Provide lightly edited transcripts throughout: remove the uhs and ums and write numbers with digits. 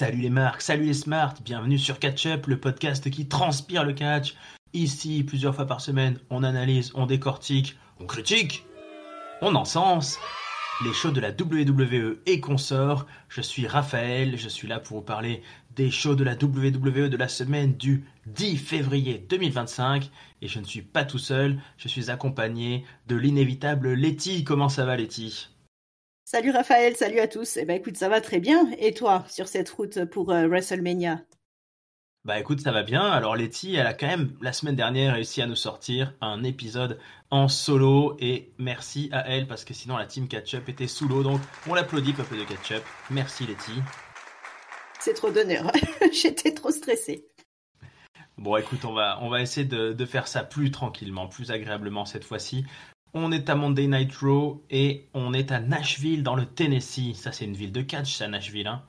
Salut les marques, salut les smarts, bienvenue sur Catch Up, le podcast qui transpire le catch. Ici, plusieurs fois par semaine, on analyse, on décortique, on critique, on encense les shows de la WWE et consorts. Je suis Raphaël, je suis là pour vous parler des shows de la WWE de la semaine du 10 février 2025. Et je ne suis pas tout seul, je suis accompagné de l'inévitable Letty. Comment ça va Letty ? Salut Raphaël, salut à tous. Eh ben écoute, ça va très bien. Et toi, sur cette route pour WrestleMania? Bah écoute, ça va bien. Alors Letty, elle a quand même la semaine dernière réussi à nous sortir un épisode en solo et merci à elle parce que sinon la team Catch-Up était sous l'eau. Donc on l'applaudit, peuple de Catch-Up. Merci Letty. C'est trop d'honneur. J'étais trop stressée. Bon écoute, on va essayer de faire ça plus tranquillement, plus agréablement cette fois-ci. On est à Monday Night Raw et on est à Nashville dans le Tennessee. Ça c'est une ville de catch, ça Nashville, hein.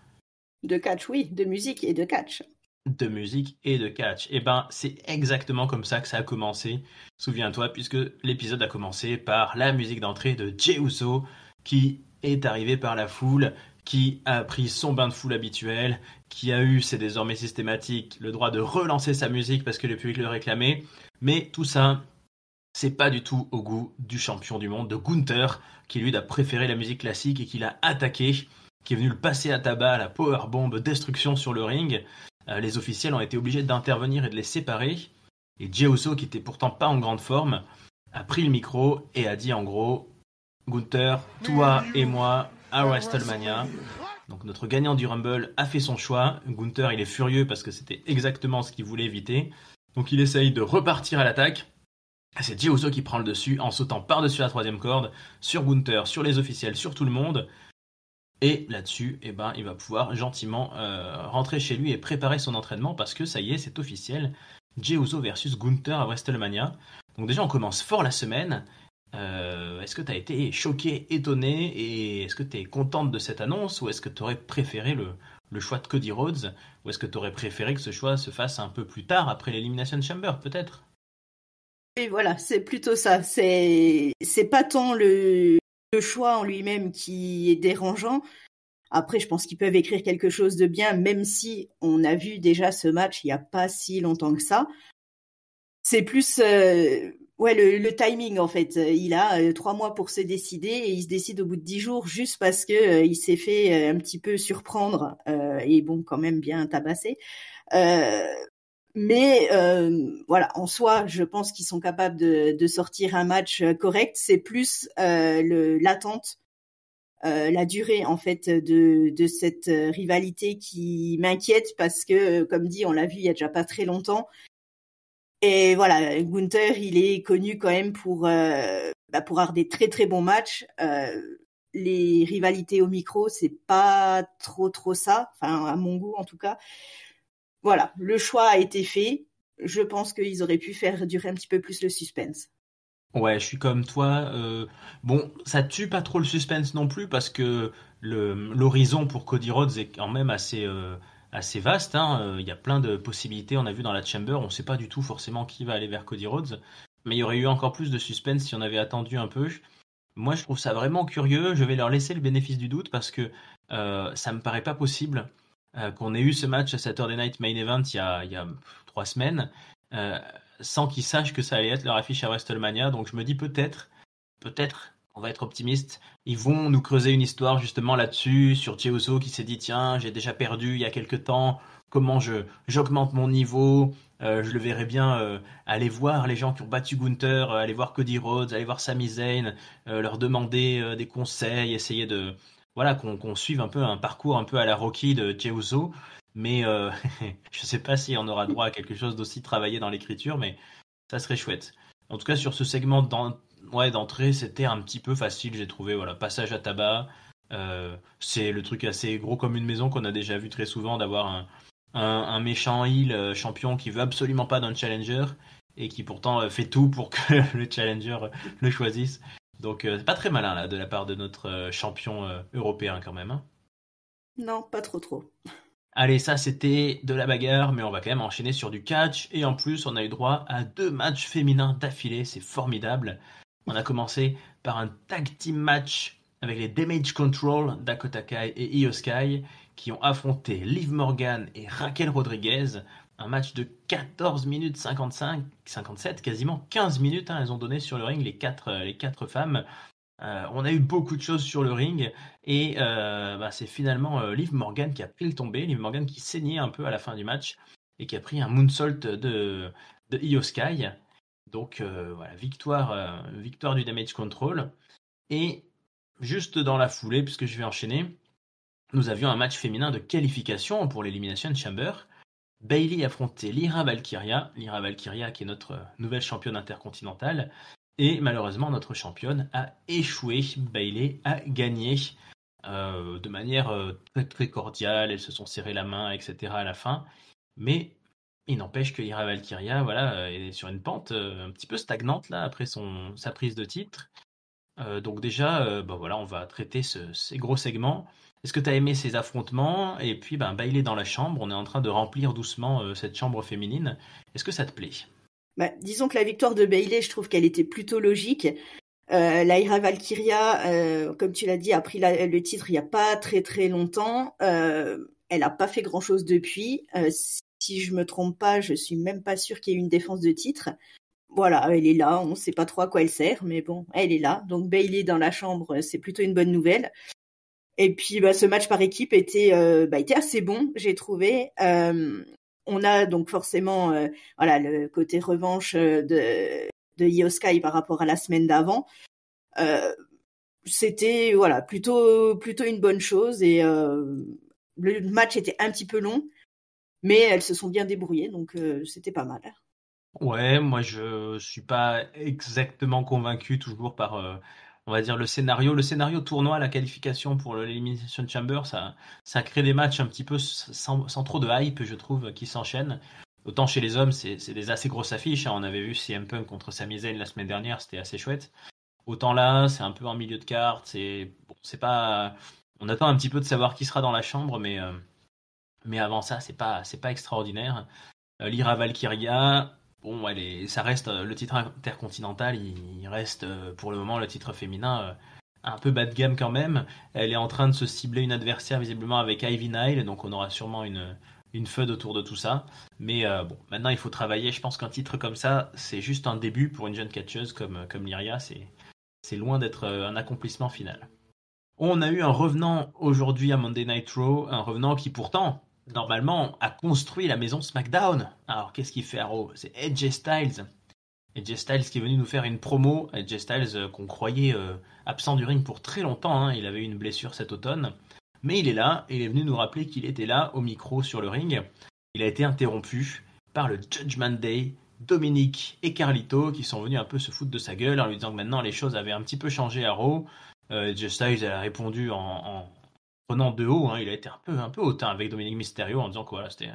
De catch, oui, de musique et de catch. De musique et de catch. Et ben, c'est exactement comme ça que ça a commencé. Souviens-toi, puisque l'épisode a commencé par la musique d'entrée de Jey Uso, qui est arrivé par la foule, qui a pris son bain de foule habituel, qui a eu, c'est désormais systématique, le droit de relancer sa musique parce que le public le réclamait. Mais tout ça, c'est pas du tout au goût du champion du monde, de Gunther, qui lui a préféré la musique classique et qui l'a attaqué, qui est venu le passer à tabac à la powerbomb destruction sur le ring. Les officiels ont été obligés d'intervenir et de les séparer. Et Jey Uso, qui était pourtant pas en grande forme, a pris le micro et a dit en gros « Gunther, toi et moi à WrestleMania ». Donc notre gagnant du Rumble a fait son choix. Gunther, il est furieux parce que c'était exactement ce qu'il voulait éviter. Donc il essaye de repartir à l'attaque. C'est Jey Uso qui prend le dessus en sautant par-dessus la troisième corde, sur Gunther, sur les officiels, sur tout le monde. Et là-dessus, il va pouvoir gentiment rentrer chez lui et préparer son entraînement parce que ça y est, c'est officiel. Jey Uso versus Gunther à WrestleMania. Donc déjà, on commence fort la semaine. Est-ce que tu as été choqué, étonné et est-ce que tu es contente de cette annonce ou est-ce que tu aurais préféré le choix de Cody Rhodes ou est-ce que tu aurais préféré que ce choix se fasse un peu plus tard après l'Elimination Chamber peut-être ? Et voilà, c'est plutôt ça. C'est pas tant le choix en lui-même qui est dérangeant. Après, je pense qu'ils peuvent écrire quelque chose de bien, même si on a vu déjà ce match il n'y a pas si longtemps que ça. C'est plus le timing, en fait. Il a 3 mois pour se décider et il se décide au bout de 10 jours juste parce que il s'est fait un petit peu surprendre et bon, quand même bien tabasser. Mais voilà, en soi, je pense qu'ils sont capables de sortir un match correct. C'est plus l'attente, la durée en fait de cette rivalité qui m'inquiète parce que, comme dit, on l'a vu il y a déjà pas très longtemps. Et voilà, Gunther, il est connu quand même pour avoir des très très bons matchs. Les rivalités au micro, c'est pas trop ça, enfin à mon goût en tout cas. Voilà, le choix a été fait. Je pense qu'ils auraient pu faire durer un petit peu plus le suspense. Ouais, je suis comme toi. Bon, ça tue pas trop le suspense non plus parce que l'horizon pour Cody Rhodes est quand même assez vaste, hein. Il y a plein de possibilités. On a vu dans la Chamber, on sait pas du tout forcément qui va aller vers Cody Rhodes, mais il y aurait eu encore plus de suspense si on avait attendu un peu. Moi, je trouve ça vraiment curieux. Je vais leur laisser le bénéfice du doute parce que ça me paraît pas possible qu'on ait eu ce match à Saturday Night Main Event il y a 3 semaines. Sans qu'ils sachent que ça allait être leur affiche à WrestleMania. Donc je me dis peut-être, on va être optimiste, ils vont nous creuser une histoire justement là-dessus, sur Jey Uso qui s'est dit tiens, j'ai déjà perdu il y a quelques temps, comment j'augmente mon niveau, je le verrai bien aller voir les gens qui ont battu Gunther, aller voir Cody Rhodes, aller voir Sami Zayn, leur demander des conseils, essayer de voilà qu'on suive un peu un parcours un peu à la Rocky de Jey Uso. Mais je sais pas si on aura droit à quelque chose d'aussi travaillé dans l'écriture, mais ça serait chouette. En tout cas, sur ce segment d'entrée, c'était un petit peu facile, j'ai trouvé. Voilà, passage à tabac. C'est le truc assez gros comme une maison qu'on a déjà vu très souvent, d'avoir un méchant heel champion qui veut absolument pas d'un challenger et qui pourtant fait tout pour que le challenger le choisisse. Donc, c'est pas très malin là de la part de notre champion européen quand même, hein. Non, pas trop. Allez, ça c'était de la bagarre, mais on va quand même enchaîner sur du catch. Et en plus, on a eu droit à 2 matchs féminins d'affilée, c'est formidable. On a commencé par un tag team match avec les Damage Control, Dakota Kai et Io Sky, qui ont affronté Liv Morgan et Raquel Rodriguez. Un match de 14 minutes 55, 57, quasiment 15 minutes, hein, elles ont donné sur le ring les quatre femmes. On a eu beaucoup de choses sur le ring et c'est finalement Liv Morgan qui a pris le tombé, Liv Morgan qui saignait un peu à la fin du match et qui a pris un moonsault de Io Sky. Donc voilà, victoire du Damage Control. Et juste dans la foulée, puisque je vais enchaîner, nous avions un match féminin de qualification pour l'Elimination Chamber. Bayley affrontait Lyra Valkyria qui est notre nouvelle championne intercontinentale. Et malheureusement, notre championne a échoué. Bayley a gagné de manière très très cordiale. Elles se sont serrées la main, etc. à la fin. Mais il n'empêche que Lyra Valkyria, voilà, est sur une pente un petit peu stagnante là après sa prise de titre. Donc déjà, voilà, on va traiter ces gros segments. Est-ce que tu as aimé ces affrontements? Et puis, Bayley dans la chambre, on est en train de remplir doucement cette chambre féminine. Est-ce que ça te plaît? Disons que la victoire de Bayley, je trouve qu'elle était plutôt logique. Lyra Valkyria, comme tu l'as dit, a pris le titre il n'y a pas très très longtemps. Elle n'a pas fait grand-chose depuis. Si je me trompe pas, je suis même pas sûre qu'il y ait eu une défense de titre. Voilà, elle est là, on ne sait pas trop à quoi elle sert, mais bon, elle est là. Donc Bayley dans la chambre, c'est plutôt une bonne nouvelle. Et puis ce match par équipe était assez bon, j'ai trouvé. On a donc forcément le côté revanche de Io Sky par rapport à la semaine d'avant. C'était plutôt une bonne chose et le match était un petit peu long, mais elles se sont bien débrouillées, donc c'était pas mal. Ouais, moi je suis pas exactement convaincu toujours par, on va dire, le scénario. Le scénario tournoi, la qualification pour l'Elimination Chamber, ça crée des matchs un petit peu sans trop de hype, je trouve, qui s'enchaînent. Autant chez les hommes, c'est des assez grosses affiches, hein. On avait vu CM Punk contre Sami Zayn la semaine dernière, c'était assez chouette. Autant là, c'est un peu en milieu de carte, c'est pas, on attend un petit peu de savoir qui sera dans la chambre, mais avant ça, c'est pas extraordinaire. Lyra Valkyria, bon, ça reste le titre intercontinental, il reste pour le moment le titre féminin un peu bas de gamme quand même. Elle est en train de se cibler une adversaire visiblement avec Ivy Nile, donc on aura sûrement une feud autour de tout ça. Mais maintenant il faut travailler. Je pense qu'un titre comme ça, c'est juste un début pour une jeune catcheuse comme Lyria. C'est loin d'être un accomplissement final. On a eu un revenant aujourd'hui à Monday Night Raw, un revenant qui pourtant, normalement, a construit la maison SmackDown. Alors qu'est-ce qu'il fait à Raw? C'est AJ Styles. AJ Styles qui est venu nous faire une promo. AJ Styles qu'on croyait absent du ring pour très longtemps, hein. Il avait eu une blessure cet automne. Mais il est là, et il est venu nous rappeler qu'il était là, au micro, sur le ring. Il a été interrompu par le Judgment Day, Dominic et Carlito, qui sont venus un peu se foutre de sa gueule en lui disant que maintenant les choses avaient un petit peu changé à Raw. AJ Styles a répondu en prenant de haut, hein. Il a été un peu hautain avec Dominic Mysterio en disant que voilà, c'était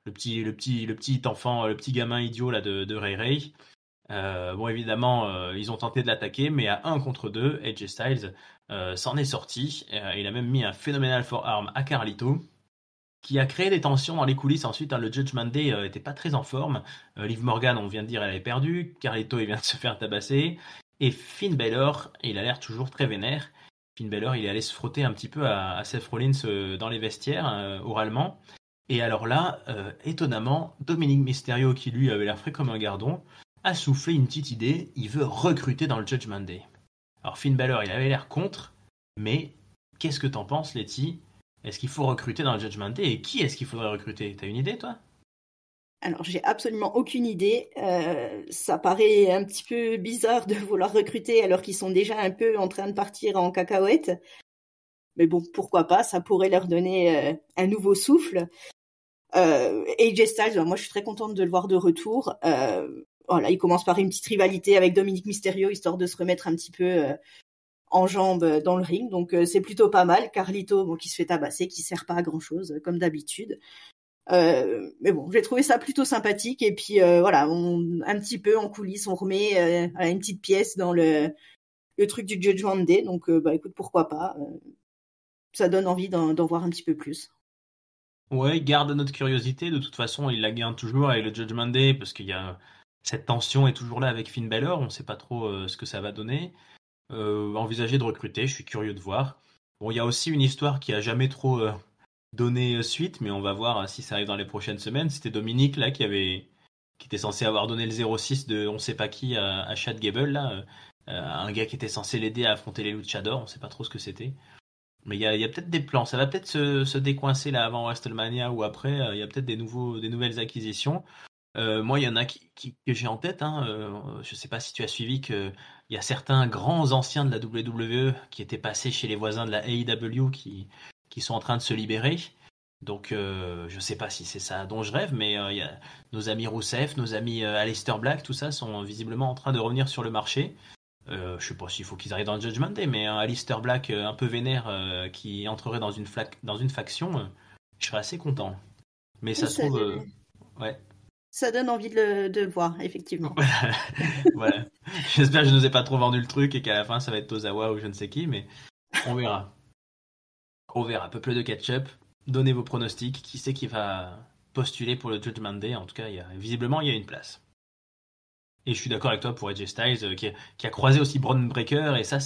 le petit enfant, le petit gamin idiot là de Ray Ray. Bon, évidemment, ils ont tenté de l'attaquer, mais à 1 contre 2, AJ Styles s'en est sorti. Il a même mis un phénoménal forearm à Carlito, qui a créé des tensions dans les coulisses ensuite, hein. Le Judgment Day était pas très en forme. Liv Morgan, on vient de dire, elle avait perdu. Carlito, il vient de se faire tabasser. Et Finn Balor, il a l'air toujours très vénère. Finn Balor, il est allé se frotter un petit peu à Seth Rollins dans les vestiaires, oralement. Et alors là, étonnamment, Dominic Mysterio, qui lui avait l'air frais comme un gardon, a soufflé une petite idée. Il veut recruter dans le Judgment Day. Alors Finn Balor, il avait l'air contre, mais qu'est-ce que t'en penses, Letty? Est-ce qu'il faut recruter dans le Judgment Day? Et qui est-ce qu'il faudrait recruter? T'as une idée, toi? Alors, j'ai absolument aucune idée. Ça paraît un petit peu bizarre de vouloir recruter alors qu'ils sont déjà un peu en train de partir en cacahuète. Mais bon, pourquoi pas, ça pourrait leur donner un nouveau souffle. AJ Styles, moi je suis très contente de le voir de retour. Voilà, il commence par une petite rivalité avec Dominic Mysterio, histoire de se remettre un petit peu en jambes dans le ring. Donc c'est plutôt pas mal. Carlito, bon, qui se fait tabasser, qui sert pas à grand-chose, comme d'habitude. Mais bon, j'ai trouvé ça plutôt sympathique. Et puis voilà, un petit peu en coulisses, on remet une petite pièce dans le truc du Judgment Day. Donc écoute, pourquoi pas. Ça donne envie d'en voir un petit peu plus. Ouais, garde notre curiosité. De toute façon, il la garde toujours avec le Judgment Day parce qu'il y a cette tension est toujours là avec Finn Balor. On ne sait pas trop ce que ça va donner. envisager de recruter. Je suis curieux de voir. Bon, il y a aussi une histoire qui a jamais trop donné suite, mais on va voir si ça arrive dans les prochaines semaines. C'était Dominique là qui était censé avoir donné le 06 de on sait pas qui à Chad Gable là, un gars qui était censé l'aider à affronter les Luchadors. On sait pas trop ce que c'était. Mais il y a peut-être des plans. Ça va peut-être se décoincer là avant WrestleMania ou après. Il y a peut-être des nouvelles acquisitions. Moi, il y en a que j'ai en tête. Hein. Je sais pas si tu as suivi que il y a certains grands anciens de la WWE qui étaient passés chez les voisins de la AEW qui sont en train de se libérer. Donc, je sais pas si c'est ça dont je rêve, mais il y a nos amis Rousseff, nos amis Aleister Black, tout ça sont visiblement en train de revenir sur le marché. Je sais pas s'il faut qu'ils arrivent dans le Judgment Day, mais un Aleister Black un peu vénère qui entrerait dans une faction, je serais assez content. Mais Oui, ça se trouve, ouais. ça donne envie de le voir, effectivement. Voilà. J'espère que je ne vous ai pas trop vendu le truc et qu'à la fin ça va être Tozawa ou je ne sais qui, mais on verra. On verra. Peuple de ketchup, donnez vos pronostics. Qui c'est qui va postuler pour le Judgment Day? En tout cas, visiblement, il y a une place. Et je suis d'accord avec toi pour AJ Styles qui a croisé aussi Braun Breaker et ça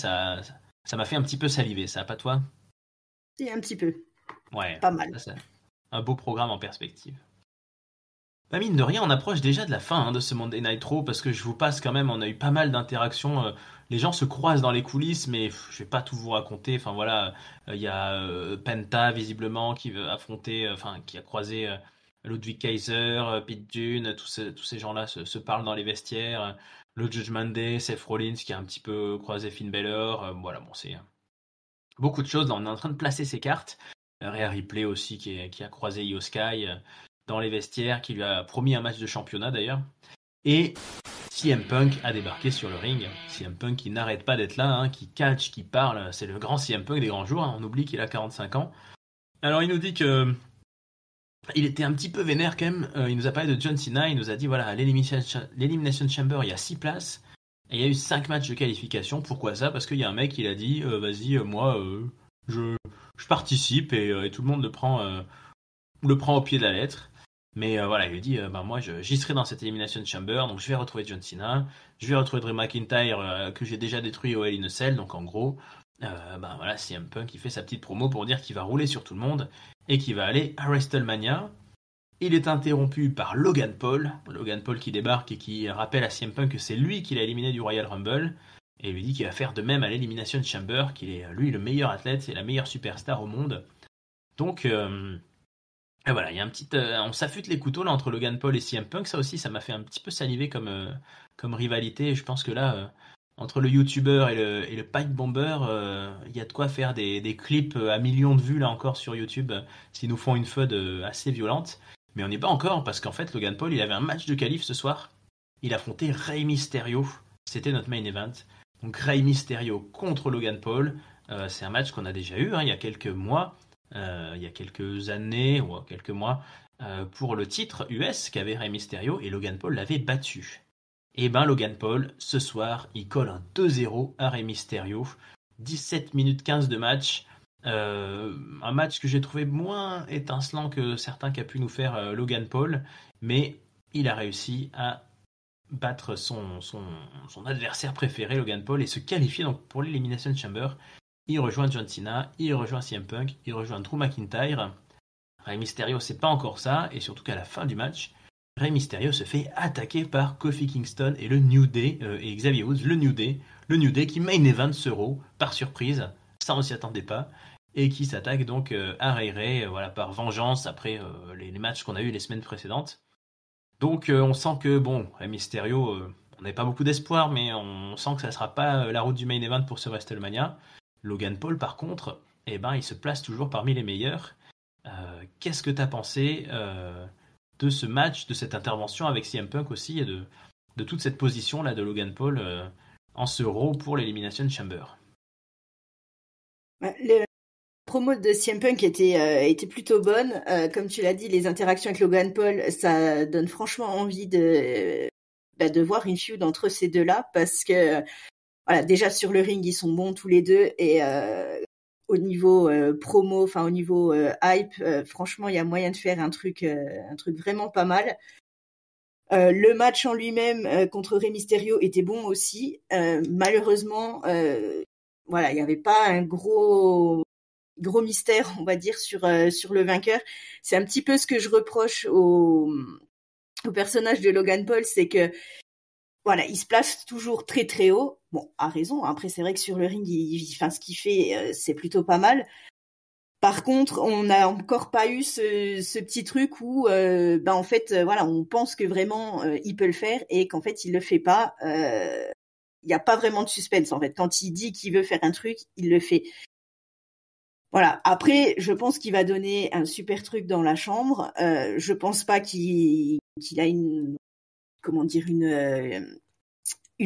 m'a fait un petit peu saliver, ça, pas toi? C'est un petit peu, Ouais, pas mal. ça c'est un beau programme en perspective. Bah mine de rien, on approche déjà de la fin de ce Monday Night Raw parce que je vous passe quand même, on a eu pas mal d'interactions. Les gens se croisent dans les coulisses, mais je vais pas tout vous raconter. Enfin voilà, il y a Penta visiblement qui veut affronter, enfin qui a croisé Ludwig Kaiser, Pete Dunne, tous ces gens-là se parlent dans les vestiaires. Le Judgment Day, Seth Rollins qui a un petit peu croisé Finn Balor. Voilà, bon c'est beaucoup de choses. Là, on est en train de placer ses cartes. Rhea Ripley aussi qui a croisé Io Sky dans les vestiaires, qui lui a promis un match de championnat d'ailleurs. Et CM Punk a débarqué sur le ring. CM Punk qui n'arrête pas d'être là, hein, qui catch, qui parle. C'est le grand CM Punk des grands jours. Hein. On oublie qu'il a 45 ans. Alors il nous dit que il était un petit peu vénère quand même. Il nous a parlé de John Cena. Il nous a dit voilà, à l'Elimination Chamber, il y a 6 places. Et il y a eu 5 matchs de qualification. Pourquoi ça? Parce qu'il y a un mec qui a dit vas-y, moi, je, je participe et tout le monde le prend au pied de la lettre. Mais voilà, il lui dit bah, moi, j'y serai dans cette Elimination Chamber. Donc je vais retrouver John Cena. Je vais retrouver Drew McIntyre que j'ai déjà détruit au Hell in a Cell. Donc en gros, bah, voilà, CM Punk il fait sa petite promo pour dire qu'il va rouler sur tout le monde et qu'il va aller à WrestleMania. Il est interrompu par Logan Paul. Logan Paul qui débarque et qui rappelle à CM Punk que c'est lui qui l'a éliminé du Royal Rumble. Et il lui dit qu'il va faire de même à l'Elimination Chamber, qu'il est lui le meilleur athlète, c'est la meilleure superstar au monde. Donc et voilà, il y a un petit, on s'affûte les couteaux là entre Logan Paul et CM Punk. Ça aussi, ça m'a fait un petit peu saliver comme rivalité. Et je pense que là, entre le YouTuber et le Pipe Bomber, il y a de quoi faire des clips à millions de vues là encore sur YouTube s'ils nous font une feud assez violente. Mais on n'y est pas encore parce qu'en fait, Logan Paul, il avait un match de qualif ce soir. Il affrontait Rey Mysterio. C'était notre main event. Donc Rey Mysterio contre Logan Paul. C'est un match qu'on a déjà eu il y a quelques mois, il y a quelques années ou quelques mois, pour le titre US qu'avait Rey Mysterio et Logan Paul l'avait battu. Et ben Logan Paul, ce soir, il colle un 2-0 à Rey Mysterio. 17 minutes 15 de match. Un match que j'ai trouvé moins étincelant que certains qu'a pu nous faire Logan Paul, mais il a réussi à battre son adversaire préféré, Logan Paul, et se qualifier donc pour l'Elimination Chamber. Il rejoint John Cena, il rejoint CM Punk, il rejoint Drew McIntyre. Rey Mysterio, c'est pas encore ça, et surtout qu'à la fin du match, Rey Mysterio se fait attaquer par Kofi Kingston et le New Day, et Xavier Woods, le New Day qui main event ce Raw, par surprise, ça on s'y attendait pas, et qui s'attaque donc à Ray Ray, voilà, par vengeance après les matchs qu'on a eu les semaines précédentes. Donc on sent que, bon, Rey Mysterio, on n'avait pas beaucoup d'espoir, mais on sent que ça sera pas la route du main event pour ce WrestleMania. Logan Paul, par contre, eh ben, il se place toujours parmi les meilleurs. Qu'est-ce que tu as pensé de ce match, de cette intervention avec CM Punk aussi, et de toute cette position-là de Logan Paul en ce Raw pour l'Elimination Chamber? Le promo de CM Punk était plutôt bonne. Comme tu l'as dit, les interactions avec Logan Paul, ça donne franchement envie de voir une feud entre ces deux-là parce que voilà, déjà sur le ring, ils sont bons tous les deux et au niveau promo, enfin au niveau hype, franchement, il y a moyen de faire un truc vraiment pas mal. Le match en lui-même contre Rey Mysterio était bon aussi. Malheureusement, voilà, il n'y avait pas un gros mystère, on va dire, sur le vainqueur. C'est un petit peu ce que je reproche au personnage de Logan Paul, c'est que voilà, il se place toujours très très haut. Bon, à raison. Après, c'est vrai que sur le ring, enfin, ce qu'il fait, c'est plutôt pas mal. Par contre, on n'a encore pas eu ce petit truc où, en fait, voilà, on pense que vraiment il peut le faire et qu'en fait il le fait pas. Il n'y a pas vraiment de suspense en fait. Quand il dit qu'il veut faire un truc, il le fait. Voilà. Après, je pense qu'il va donner un super truc dans la chambre. Je pense pas qu'il a une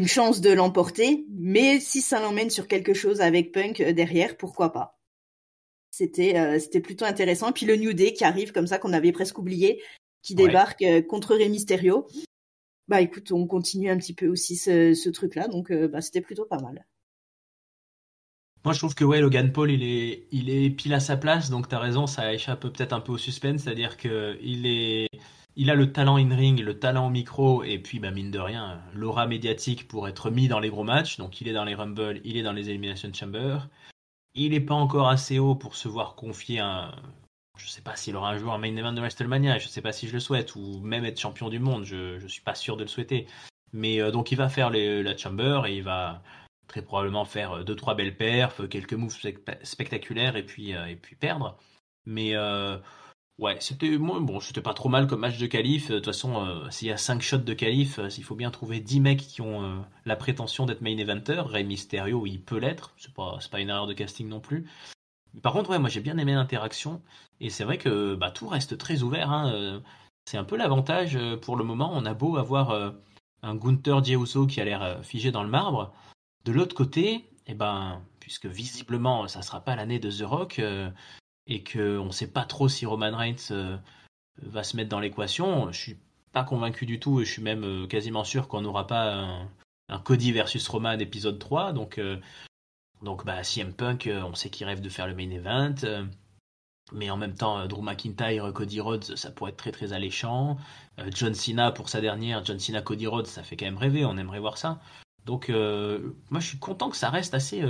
chance de l'emporter, mais si ça l'emmène sur quelque chose avec Punk derrière, pourquoi pas. C'était plutôt intéressant. Et puis le New Day qui arrive comme ça, qu'on avait presque oublié, qui débarque contre Rey Mysterio. Bah écoute, on continue un petit peu aussi ce truc-là, donc c'était plutôt pas mal. Moi, je trouve que Logan Paul, il est pile à sa place, donc t'as raison, ça échappe peut-être un peu au suspense, c'est-à-dire que il a le talent in-ring, le talent au micro, et puis mine de rien, l'aura médiatique pour être mis dans les gros matchs. Donc il est dans les Rumble, il est dans les Elimination Chamber. Il n'est pas encore assez haut pour se voir confier un. Je sais pas s'il aura un jour un main event de WrestleMania, je sais pas si je le souhaite, ou même être champion du monde, je suis pas sûr de le souhaiter. Mais donc il va faire la Chamber et il va très probablement faire 2-3 belles perfs, quelques moves spectaculaires et puis perdre. Mais ouais, c'était pas trop mal comme match de qualif. De toute façon, s'il y a 5 shots de qualif, il faut bien trouver 10 mecs qui ont la prétention d'être main eventer. Rey Mysterio, il peut l'être. C'est pas une erreur de casting non plus. Par contre, moi j'ai bien aimé l'interaction. Et c'est vrai que tout reste très ouvert, hein. C'est un peu l'avantage pour le moment. On a beau avoir un Gunther Dieuso qui a l'air figé dans le marbre. De l'autre côté, puisque visiblement ça sera pas l'année de The Rock, et qu'on ne sait pas trop si Roman Reigns va se mettre dans l'équation, je suis pas convaincu du tout et je suis même quasiment sûr qu'on n'aura pas un Cody versus Roman épisode 3. Donc CM Punk, on sait qu'il rêve de faire le main event. Mais en même temps, Drew McIntyre, Cody Rhodes, ça pourrait être très très alléchant. John Cena pour sa dernière, John Cena, Cody Rhodes, ça fait quand même rêver, on aimerait voir ça. Donc moi je suis content que ça reste assez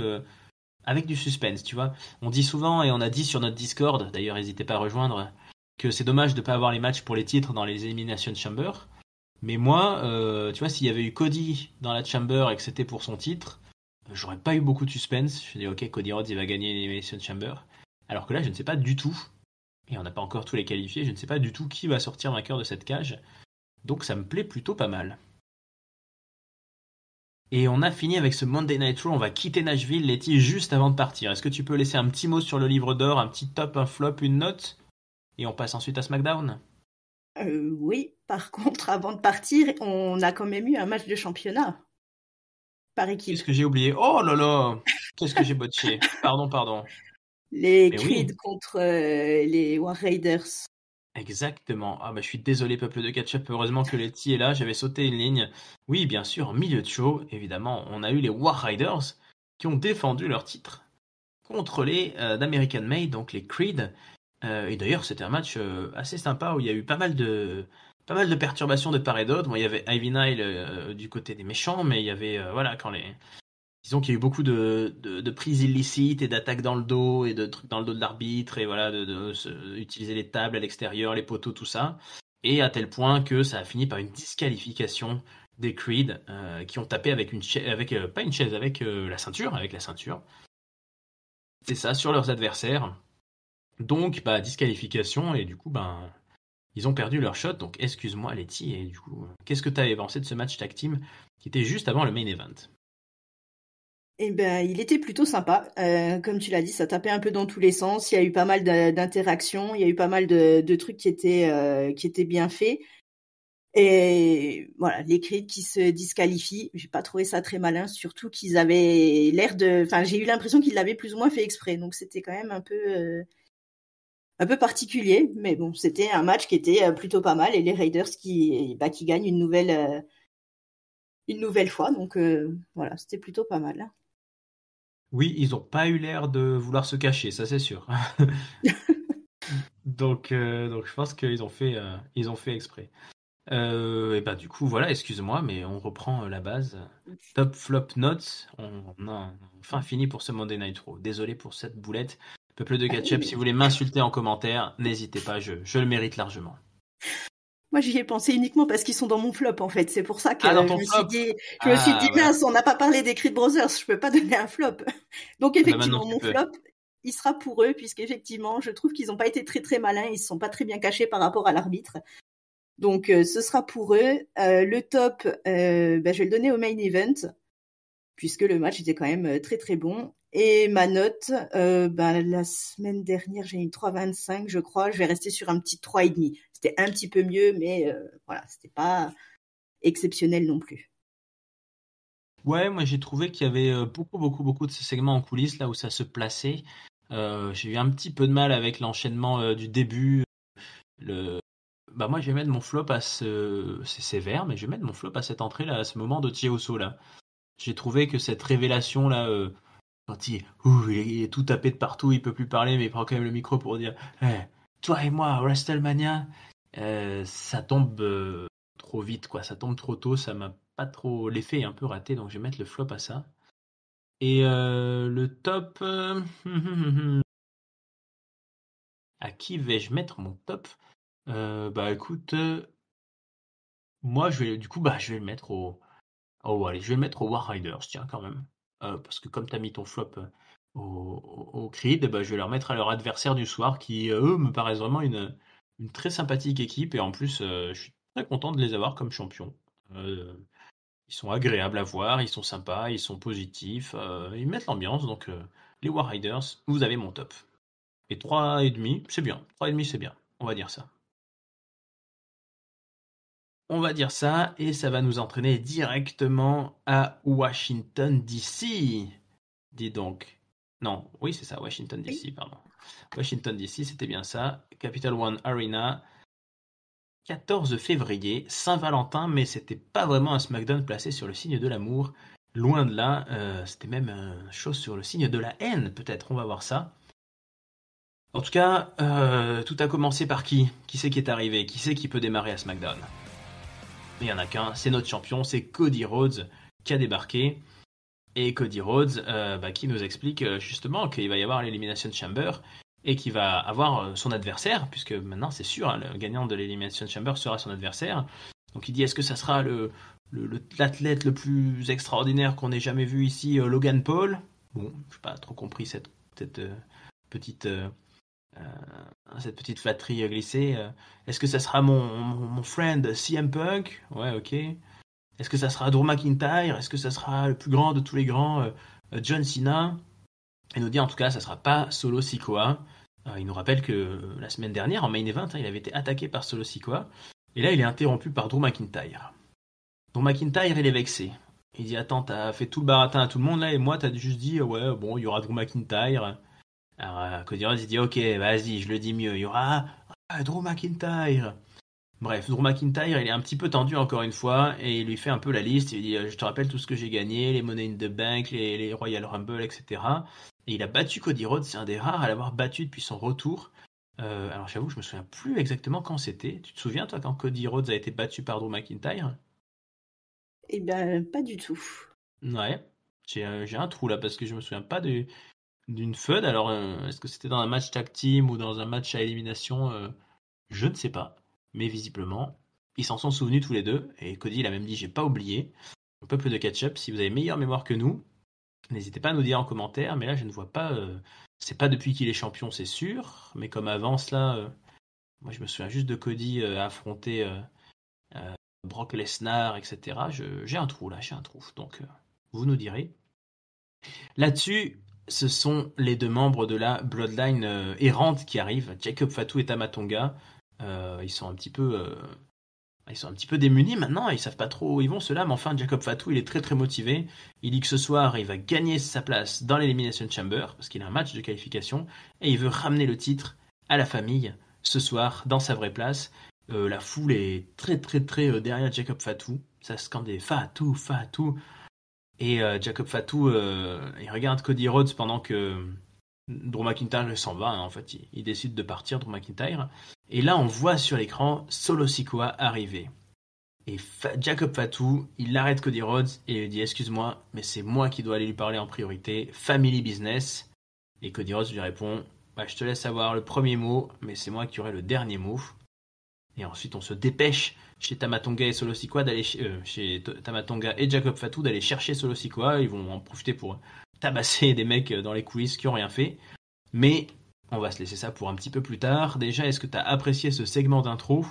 avec du suspense, tu vois. On dit souvent, et on a dit sur notre Discord, d'ailleurs n'hésitez pas à rejoindre, que c'est dommage de ne pas avoir les matchs pour les titres dans les Elimination Chamber. Mais moi, tu vois, s'il y avait eu Cody dans la Chamber et que c'était pour son titre, j'aurais pas eu beaucoup de suspense. Je me dis, ok, Cody Rhodes, il va gagner l'Elimination Chamber. Alors que là, je ne sais pas du tout, et on n'a pas encore tous les qualifiés, je ne sais pas du tout qui va sortir vainqueur de cette cage. Donc ça me plaît plutôt pas mal. Et on a fini avec ce Monday Night Raw. On va quitter Nashville, Letty, juste avant de partir. Est-ce que tu peux laisser un petit mot sur le livre d'or, un petit top, un flop, une note? Et on passe ensuite à SmackDown? Oui, par contre, avant de partir, on a quand même eu un match de championnat par équipe. Qu'est-ce que j'ai oublié? Oh là là! Qu'est-ce que j'ai botché? Pardon. Les Mais Creed oui, contre les War Raiders. exactement. Ah je suis désolé, peuple de ketchup. Heureusement que Letty est là, j'avais sauté une ligne. Oui, bien sûr, en milieu de show, évidemment, on a eu les War Riders qui ont défendu leur titre contre les American Made, donc les Creed. Et d'ailleurs, c'était un match assez sympa où il y a eu pas mal de perturbations de part et d'autre. Bon, il y avait Ivy Nile du côté des méchants, mais il y avait disons qu'il y a eu beaucoup de prises illicites et d'attaques dans le dos et de trucs dans le dos de l'arbitre et voilà utiliser les tables à l'extérieur, les poteaux, tout ça. Et à tel point que ça a fini par une disqualification des Creed qui ont tapé avec une chaise, pas une chaise, avec avec la ceinture. C'est ça sur leurs adversaires. Donc, disqualification, et du coup, ils ont perdu leur shot. Donc, excuse-moi, Letty, et du coup, qu'est-ce que tu avais pensé de ce match tag team qui était juste avant le main event? Eh ben, il était plutôt sympa. Comme tu l'as dit, ça tapait un peu dans tous les sens. Il y a eu pas mal d'interactions, il y a eu pas mal de trucs qui étaient bien faits. Et voilà, les Creed qui se disqualifient, j'ai pas trouvé ça très malin, surtout qu'ils avaient l'air de, enfin, j'ai eu l'impression qu'ils l'avaient plus ou moins fait exprès, donc c'était quand même un peu particulier, mais bon, c'était un match qui était plutôt pas mal et les Raiders qui gagnent une nouvelle fois, donc voilà, c'était plutôt pas mal. Oui, ils n'ont pas eu l'air de vouloir se cacher, ça c'est sûr. Donc je pense qu'ils ont fait exprès. Et bah du coup voilà, excuse-moi, mais on reprend la base. Top flop notes. On a enfin fini pour ce Monday Night Raw. Désolé pour cette boulette. Peuple de Ah oui, Ketchup, si mais vous voulez m'insulter en commentaire, n'hésitez pas, je le mérite largement. moi j'y ai pensé uniquement parce qu'ils sont dans mon flop en fait. C'est pour ça Ah, dans que ton flop? je me suis dit Ah voilà. mince, on n'a pas parlé des Creed Brothers, je peux pas donner un flop. Donc Ah bah maintenant effectivement, tu mon peux. flop, il sera pour eux puisqu'effectivement, je trouve qu'ils n'ont pas été très très malins, ils se sont pas très bien cachés par rapport à l'arbitre. Donc ce sera pour eux. Le top, je vais le donner au main event puisque le match était quand même très très bon. Et ma note, la semaine dernière, j'ai eu 3,25, je crois. Je vais rester sur un petit 3,5. C'était un petit peu mieux, mais voilà, c'était pas exceptionnel non plus. Ouais, moi j'ai trouvé qu'il y avait beaucoup de ces segments en coulisses là où ça se plaçait. J'ai eu un petit peu de mal avec l'enchaînement du début. Le... Bah moi je vais mettre mon flop à ce... C'est sévère, mais je vais mettre mon flop à cette entrée là, à ce moment de Tieoso là. J'ai trouvé que cette révélation là, quand il est tout tapé de partout, il peut plus parler, mais il prend quand même le micro pour dire Eh, toi et moi, WrestleMania, ça tombe trop vite, quoi. Ça tombe trop tôt, ça m'a pas trop. L'effet est un peu raté, donc je vais mettre le flop à ça. Et le top. À qui vais-je mettre mon top? Bah écoute, moi je vais du coup bah je vais le mettre au. Oh, allez, je vais le mettre au War Riders, tiens, quand même. Parce que comme tu as mis ton flop au Creed, bah, je vais leur mettre à leur adversaire du soir, qui, eux, me paraissent vraiment une très sympathique équipe. Et en plus, je suis très content de les avoir comme champions. Euh, Ils sont agréables à voir, ils sont sympas, ils sont positifs, ils mettent l'ambiance. Donc, les War Riders, vous avez mon top. Et 3,5, c'est bien. 3,5, c'est bien. On va dire ça. On va dire ça, et ça va nous entraîner directement à Washington, D.C. Dis donc. Non, oui, c'est ça, Washington Oui. DC, pardon. Washington DC, c'était bien ça. Capital One Arena, 14 février, Saint-Valentin, mais c'était pas vraiment un SmackDown placé sur le signe de l'amour. Loin de là, c'était même une chose sur le signe de la haine, peut-être, on va voir ça. En tout cas, tout a commencé par qui? Qui c'est qui est arrivé? Qui c'est qui peut démarrer à SmackDown? Il y en a qu'un, c'est notre champion, c'est Cody Rhodes qui a débarqué. Et Cody Rhodes qui nous explique justement qu'il va y avoir l'Elimination Chamber et qu'il va avoir son adversaire, puisque maintenant c'est sûr, hein, le gagnant de l'Elimination Chamber sera son adversaire. Donc il dit est-ce que ça sera l'athlète le plus extraordinaire qu'on ait jamais vu ici, Logan Paul? Bon, je n'ai pas trop compris cette petite, euh, cette petite flatterie glissée. Est-ce que ça sera mon friend CM Punk? Ouais, ok. Est-ce que ça sera Drew McIntyre? Est-ce que ça sera le plus grand de tous les grands, John Cena? Il nous dit en tout cas, ça sera pas Solo Sikoa. Il nous rappelle que la semaine dernière, en main event, hein, il avait été attaqué par Solo Sikoa. Et là, il est interrompu par Drew McIntyre. Drew McIntyre, il est vexé. Il dit attends, t'as fait tout le baratin à tout le monde là, et moi, t'as juste dit ouais, bon, il y aura Drew McIntyre. Alors, Cody Rhodes, il dit ok, vas-y, je le dis mieux. Il y aura Drew McIntyre. Bref, Drew McIntyre, il est un petit peu tendu encore une fois et il lui fait un peu la liste. Il dit je te rappelle tout ce que j'ai gagné, les Money in the Bank, les Royal Rumble, etc. Et il a battu Cody Rhodes, c'est un des rares à l'avoir battu depuis son retour. Alors j'avoue, je me souviens plus exactement quand c'était. Tu te souviens toi quand Cody Rhodes a été battu par Drew McIntyre? Eh ben, pas du tout. Ouais, j'ai un trou là parce que je me souviens pas d'une feud. Alors est-ce que c'était dans un match tag team ou dans un match à élimination? Je ne sais pas, mais visiblement, ils s'en sont souvenus tous les deux, et Cody il a même dit j'ai pas oublié. Au peuple de catch-up, si vous avez meilleure mémoire que nous, n'hésitez pas à nous dire en commentaire, mais là je ne vois pas, c'est pas depuis qu'il est champion c'est sûr, mais comme avance là, moi je me souviens juste de Cody affronter euh, Brock Lesnar, etc. J'ai un trou là, j'ai un trou, donc vous nous direz. Là-dessus, ce sont les deux membres de la Bloodline errante qui arrivent, Jacob Fatu et Tamatonga. Ils sont un petit peu ils sont un petit peu démunis maintenant, ils savent pas trop où ils vont ceux-là, mais enfin Jacob Fatu il est très très motivé. Il dit que ce soir il va gagner sa place dans l'Elimination Chamber, parce qu'il a un match de qualification, et il veut ramener le titre à la famille ce soir dans sa vraie place. La foule est très très très derrière Jacob Fatu, ça scandait Fatu, Fatu, et Jacob Fatu il regarde Cody Rhodes pendant que Drew McIntyre s'en va, hein, en fait il décide de partir Drew McIntyre. Et là, on voit sur l'écran Solo Sikoa arriver. Et Jacob Fatou, il arrête Cody Rhodes et lui dit excuse-moi, mais c'est moi qui dois aller lui parler en priorité, family business. Et Cody Rhodes lui répond bah, je te laisse avoir le premier mot, mais c'est moi qui aurai le dernier mot. Et ensuite, on se dépêche chez Tamatonga et Solo Sikoa chez Tamatonga et Jacob Fatou d'aller chercher Solo Sikoa. Ils vont en profiter pour tabasser des mecs dans les coulisses qui ont rien fait. Mais on va se laisser ça pour un petit peu plus tard. Déjà, est-ce que tu as apprécié ce segment d'intro?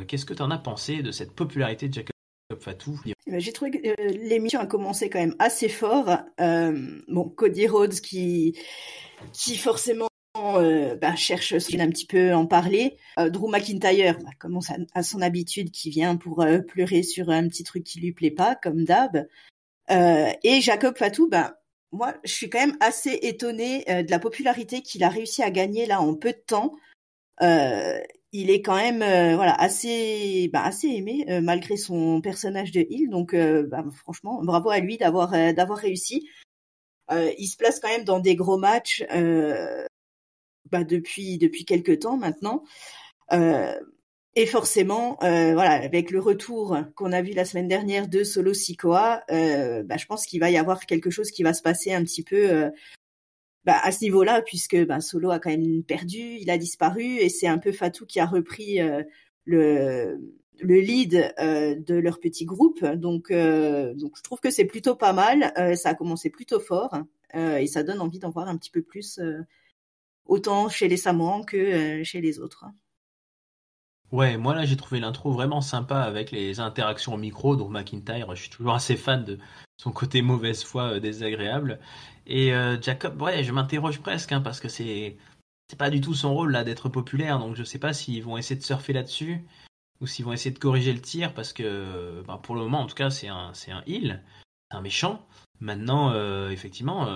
Qu'est-ce que tu en as pensé de cette popularité de Jacob Fatou? J'ai trouvé que l'émission a commencé quand même assez fort. Cody Rhodes qui forcément cherche un petit peu en parler. Drew McIntyre commence à son habitude, qui vient pour pleurer sur un petit truc qui lui plaît pas, comme d'hab. Et Jacob Fatou, moi, je suis quand même assez étonnée de la popularité qu'il a réussi à gagner là en peu de temps. Il est quand même assez aimé malgré son personnage de heel. Donc franchement, bravo à lui d'avoir réussi. Il se place quand même dans des gros matchs depuis quelques temps maintenant. Et forcément, avec le retour qu'on a vu la semaine dernière de Solo Sikoa, je pense qu'il va y avoir quelque chose qui va se passer un petit peu à ce niveau-là, puisque Solo a quand même perdu, il a disparu, et c'est un peu Fatou qui a repris le lead de leur petit groupe. Donc je trouve que c'est plutôt pas mal. Ça a commencé plutôt fort et ça donne envie d'en voir un petit peu plus, autant chez les Samoans que chez les autres. Ouais, moi là j'ai trouvé l'intro vraiment sympa avec les interactions au micro. Donc McIntyre, je suis toujours assez fan de son côté mauvaise foi désagréable. Et Jacob, ouais, je m'interroge presque parce que c'est pas du tout son rôle là d'être populaire. Donc je sais pas s'ils vont essayer de surfer là-dessus ou s'ils vont essayer de corriger le tir parce que pour le moment en tout cas c'est un heel, un méchant. Maintenant, effectivement,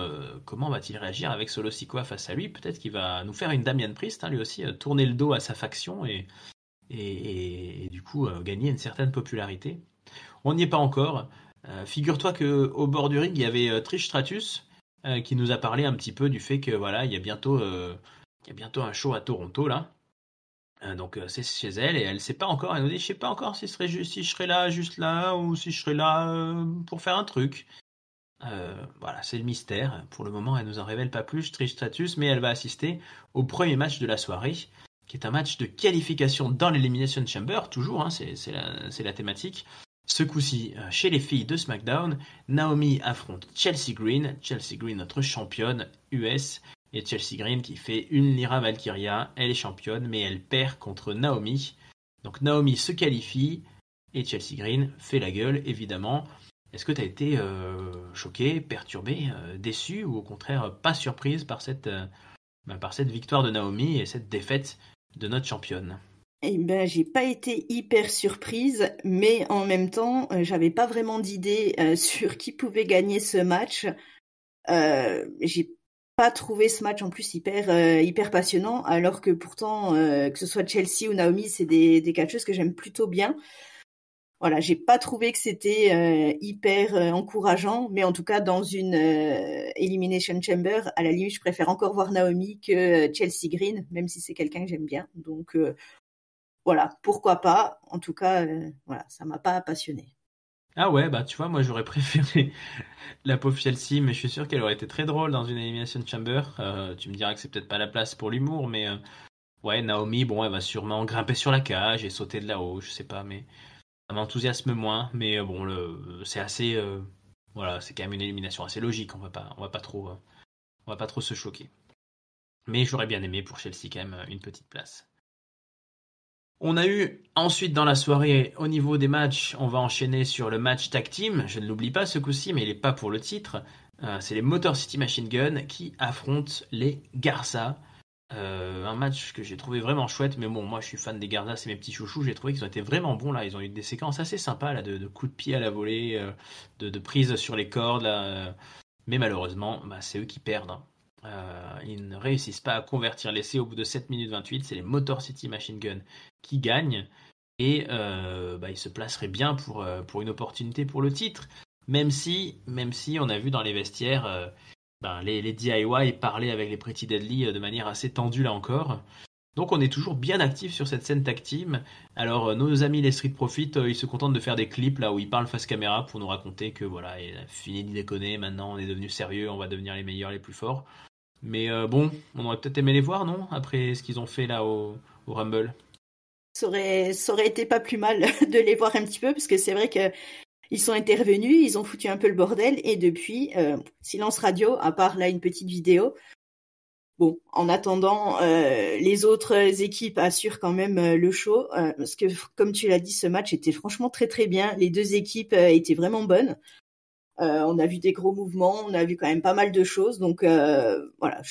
comment va-t-il réagir avec Solo Sikoa face à lui? Peut-être qu'il va nous faire une Damian Priest, lui aussi, tourner le dos à sa faction et du coup gagner une certaine popularité. On n'y est pas encore. Figure-toi que au bord du ring, il y avait Trish Stratus qui nous a parlé un petit peu du fait que voilà, il y a bientôt un show à Toronto là. Donc c'est chez elle et elle sait pas encore. Elle nous dit je sais pas encore si je serai là juste là ou si je serai là pour faire un truc. Voilà, c'est le mystère. Pour le moment, elle nous en révèle pas plus, Trish Stratus, mais elle va assister au premier match de la soirée, qui est un match de qualification dans l'Elimination Chamber, toujours, hein, c'est la thématique. Ce coup-ci, chez les filles de SmackDown, Naomi affronte Chelsea Green, notre championne US, et Chelsea Green qui fait une Lyra Valkyria, elle est championne, mais elle perd contre Naomi. Donc Naomi se qualifie, et Chelsea Green fait la gueule, évidemment. Est-ce que tu as été choqué, perturbé, déçu, ou au contraire pas surprise par cette victoire de Naomi et cette défaite de notre championne? J'ai pas été hyper surprise, mais en même temps, j'avais pas vraiment d'idée sur qui pouvait gagner ce match. J'ai pas trouvé ce match en plus hyper passionnant, alors que pourtant, que ce soit Chelsea ou Naomi, c'est des catcheuses que j'aime plutôt bien. Voilà, j'ai pas trouvé que c'était hyper encourageant, mais en tout cas dans une Elimination Chamber, à la limite, je préfère encore voir Naomi que Chelsea Green, même si c'est quelqu'un que j'aime bien. Donc voilà, pourquoi pas. En tout cas, ça m'a pas passionné. Ah ouais, tu vois, moi j'aurais préféré la pauvre Chelsea, mais je suis sûr qu'elle aurait été très drôle dans une Elimination Chamber. Tu me diras que c'est peut-être pas la place pour l'humour, mais ouais, Naomi, bon, elle va sûrement grimper sur la cage et sauter de là-haut, je sais pas, mais ça m'enthousiasme moins. Mais bon, c'est assez, voilà, c'est quand même une élimination assez logique. On va pas trop se choquer. Mais j'aurais bien aimé pour Chelsea quand même une petite place. On a eu ensuite dans la soirée, au niveau des matchs, on va enchaîner sur le match tag team. Je ne l'oublie pas ce coup-ci, mais il n'est pas pour le titre. C'est les Motor City Machine Gun qui affrontent les Garza. Un match que j'ai trouvé vraiment chouette, mais bon, moi je suis fan des Garza, c'est mes petits chouchous. J'ai trouvé qu'ils ont été vraiment bons là. Ils ont eu des séquences assez sympas là, de coups de pied à la volée, de prises sur les cordes là. Mais malheureusement, c'est eux qui perdent, hein. Ils ne réussissent pas à convertir l'essai au bout de 7 minutes 28. C'est les Motor City Machine Gun qui gagnent. Et ils se placeraient bien pour une opportunité pour le titre. Même si on a vu dans les vestiaires les DIY parler avec les Pretty Deadly de manière assez tendue là encore. Donc on est toujours bien actif sur cette scène tag team. Alors nos amis les Street Profits, ils se contentent de faire des clips là où ils parlent face caméra pour nous raconter que voilà, il a fini de déconner, maintenant on est devenu sérieux, on va devenir les meilleurs, les plus forts. Mais bon, on aurait peut-être aimé les voir, non? Après ce qu'ils ont fait là au Rumble. Ça aurait été pas plus mal de les voir un petit peu, parce que c'est vrai que ils sont intervenus, ils ont foutu un peu le bordel, et depuis, silence radio, à part là une petite vidéo. Bon, en attendant, les autres équipes assurent quand même le show, parce que comme tu l'as dit, ce match était franchement très très bien. Les deux équipes étaient vraiment bonnes. On a vu des gros mouvements, on a vu quand même pas mal de choses. Donc voilà,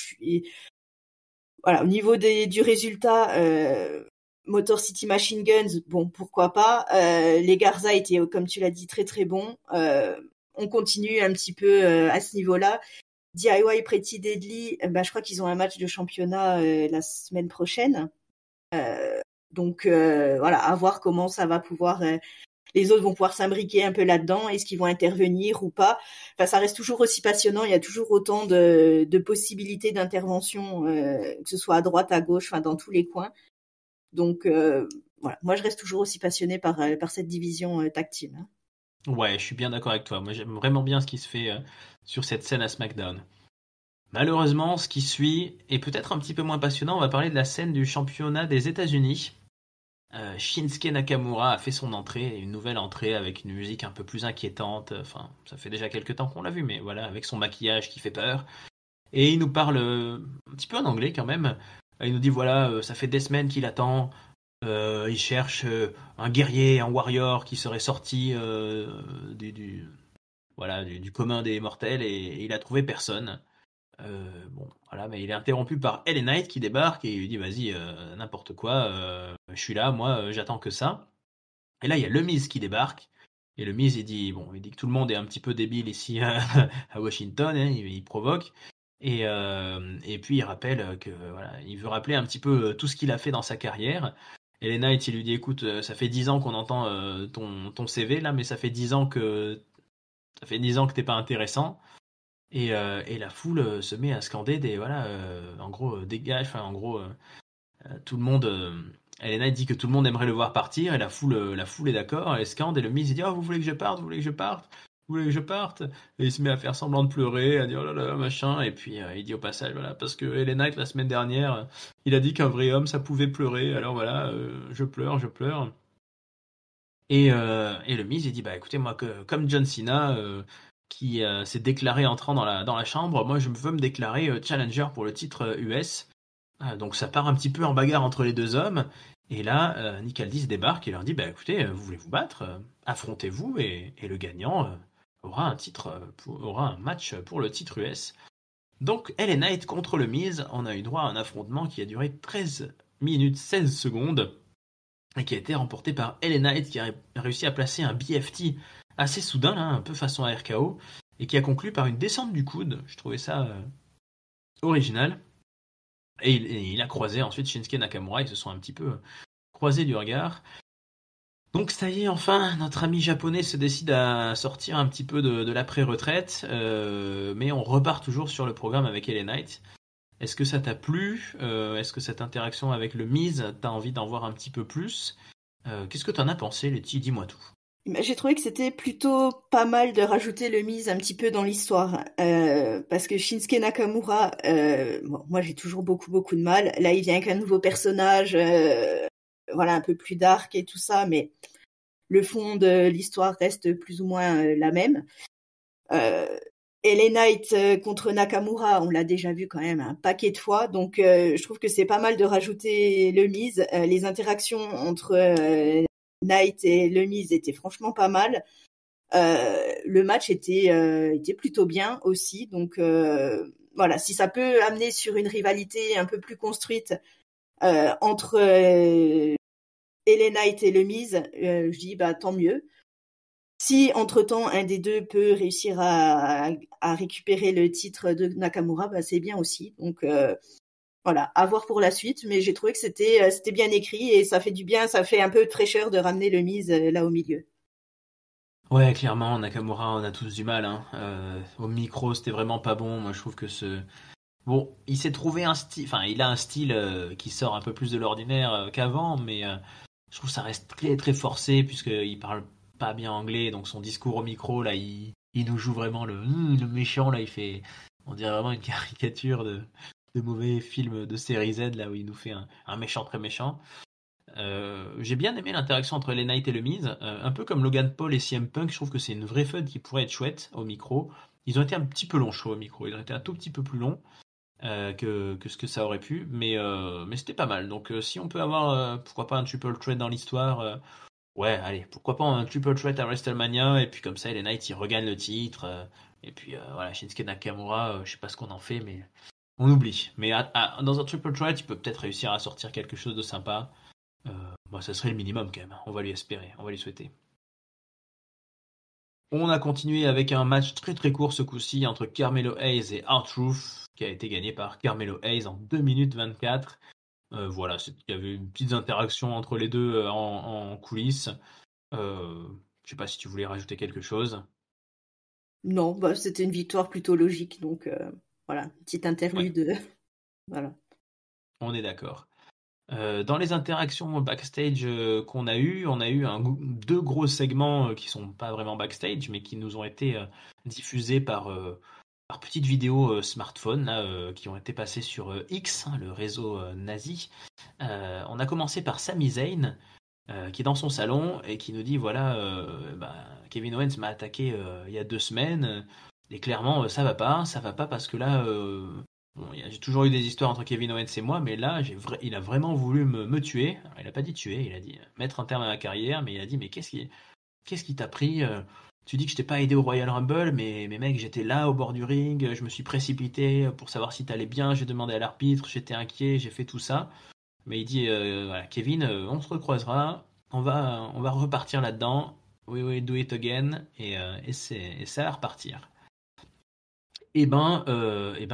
voilà, au niveau du résultat, Motor City Machine Guns, bon, pourquoi pas. Les Garza étaient, comme tu l'as dit, très très bons. On continue un petit peu à ce niveau-là. DIY Pretty Deadly, je crois qu'ils ont un match de championnat la semaine prochaine. Donc voilà, à voir comment ça va pouvoir. Les autres vont pouvoir s'imbriquer un peu là-dedans. Est-ce qu'ils vont intervenir ou pas? Enfin, ça reste toujours aussi passionnant. Il y a toujours autant de possibilités d'intervention, que ce soit à droite, à gauche, enfin dans tous les coins. Donc voilà, moi je reste toujours aussi passionnée par cette division tag team. Hein. Ouais, je suis bien d'accord avec toi. Moi j'aime vraiment bien ce qui se fait sur cette scène à SmackDown. Malheureusement, ce qui suit est peut-être un petit peu moins passionnant. On va parler de la scène du championnat des États-Unis. Shinsuke Nakamura a fait son entrée, une nouvelle entrée avec une musique un peu plus inquiétante. Enfin, ça fait déjà quelques temps qu'on l'a vu, mais voilà, avec son maquillage qui fait peur. Et il nous parle un petit peu en anglais quand même. Il nous dit voilà, ça fait des semaines qu'il attend. Il cherche un guerrier, un warrior qui serait sorti voilà, du commun des mortels et il a trouvé personne. Bon, voilà, mais il est interrompu par LA Knight qui débarque et il lui dit vas-y, n'importe quoi, je suis là, moi, j'attends que ça. Et là, il y a le Miz qui débarque. Et le Miz, il dit, bon, il dit que tout le monde est un petit peu débile ici à Washington, hein, il provoque. Et puis il rappelle que voilà, il veut rappeler un petit peu tout ce qu'il a fait dans sa carrière. Et LA Knight, il lui dit, écoute, ça fait 10 ans qu'on entend ton CV là, mais ça fait 10 ans que t'es pas intéressant. Et la foule se met à scander des voilà en gros dégage enfin en gros tout le monde Elena dit que tout le monde aimerait le voir partir et la foule est d'accord elle scande et le Miz il dit oh vous voulez que je parte vous voulez que je parte vous voulez que je parte et il se met à faire semblant de pleurer à dire oh là là machin et puis il dit au passage voilà parce que Elena la semaine dernière il a dit qu'un vrai homme ça pouvait pleurer alors voilà je pleure et le Miz, il dit, bah écoutez, moi, comme John Cena, qui s'est déclaré entrant dans la chambre, moi je veux me déclarer challenger pour le titre US. Donc ça part un petit peu en bagarre entre les deux hommes. Et là, Nick Aldis débarque et leur dit, bah écoutez, vous voulez vous battre, affrontez-vous et le gagnant aura un titre, aura un match pour le titre US. Donc LA Knight contre le Miz, on a eu droit à un affrontement qui a duré 13 minutes 16 secondes et qui a été remporté par LA Knight qui a réussi à placer un BFT assez soudain, là, un peu façon RKO, et qui a conclu par une descente du coude. Je trouvais ça original. Et il a croisé ensuite Shinsuke Nakamura, ils se sont un petit peu croisés du regard. Donc ça y est, enfin, notre ami japonais se décide à sortir un petit peu de l'après-retraite, mais on repart toujours sur le programme avec LA Knight. Est-ce que ça t'a plu? Est-ce que cette interaction avec le Miz, t'as envie d'en voir un petit peu plus? Qu'est-ce que t'en as pensé, Letty? Dis-moi tout. J'ai trouvé que c'était plutôt pas mal de rajouter le Miz un petit peu dans l'histoire, parce que Shinsuke Nakamura, bon, moi j'ai toujours beaucoup de mal. Là, il vient avec un nouveau personnage, voilà, un peu plus dark et tout ça, mais le fond de l'histoire reste plus ou moins la même. LA Knight contre Nakamura, on l'a déjà vu quand même un paquet de fois, donc je trouve que c'est pas mal de rajouter le Miz. Les interactions entre Knight et le Miz étaient franchement pas mal. Le match était plutôt bien aussi, donc voilà, si ça peut amener sur une rivalité un peu plus construite entre LA Knight et le Miz, je dis bah tant mieux. Si entre-temps un des deux peut réussir à récupérer le titre de Nakamura, bah, c'est bien aussi. Donc voilà, à voir pour la suite. Mais j'ai trouvé que c'était bien écrit et ça fait du bien, ça fait un peu de fraîcheur de ramener le Miz là au milieu. Ouais, clairement, Nakamura, on a tous du mal. Hein. Au micro, c'était vraiment pas bon. Moi, je trouve que Bon, il s'est trouvé un style, enfin, il a un style qui sort un peu plus de l'ordinaire qu'avant, mais je trouve que ça reste très très forcé puisqu'il parle pas bien anglais, donc son discours au micro là, il nous joue vraiment le méchant là, il fait, on dirait vraiment une caricature de mauvais film de série Z là où il nous fait un méchant très méchant. J'ai bien aimé l'interaction entre les Knight et le Miz, un peu comme Logan Paul et CM Punk, je trouve que c'est une vraie feud qui pourrait être chouette au micro. Ils ont été un petit peu longs, je trouve, au micro, ils ont été un tout petit peu plus longs que ce que ça aurait pu, mais c'était pas mal. Donc si on peut avoir, pourquoi pas un triple threat dans l'histoire, ouais, allez, pourquoi pas un triple threat à WrestleMania, et puis comme ça, les Knights, ils regagnent le titre, et puis voilà, Shinsuke Nakamura, je sais pas ce qu'on en fait, mais on oublie. Mais dans un triple threat, il peut peut-être réussir à sortir quelque chose de sympa. Bon, ça serait le minimum quand même, on va lui espérer, on va lui souhaiter. On a continué avec un match très très court ce coup-ci entre Carmelo Hayes et R-Truth, qui a été gagné par Carmelo Hayes en 2 minutes 24. Voilà, il y avait une petite interaction entre les deux en coulisses. Je sais pas si tu voulais rajouter quelque chose. Non, bah, c'était une victoire plutôt logique, donc voilà, petite Ouais, interlude, voilà. on est d'accord. Dans les interactions backstage qu'on a eues, on a eu deux gros segments qui sont pas vraiment backstage, mais qui nous ont été diffusés par petites vidéos smartphone là, qui ont été passées sur X, hein, le réseau nazi. On a commencé par Sami Zayn, qui est dans son salon et qui nous dit voilà, Kevin Owens m'a attaqué il y a 2 semaines, et clairement ça va pas parce que là, bon, j'ai toujours eu des histoires entre Kevin Owens et moi, mais là il a vraiment voulu me tuer. Alors, il a pas dit tuer, il a dit mettre un terme à ma carrière, mais il a dit mais qu'est-ce qui t'a pris tu dis que je t'ai pas aidé au Royal Rumble, mais mec, j'étais là au bord du ring, je me suis précipité pour savoir si t'allais bien, j'ai demandé à l'arbitre, j'étais inquiet, j'ai fait tout ça. Mais il dit, voilà, Kevin, on se recroisera, on va repartir là-dedans. Oui, oui, do it again, et ça va repartir. Et ben,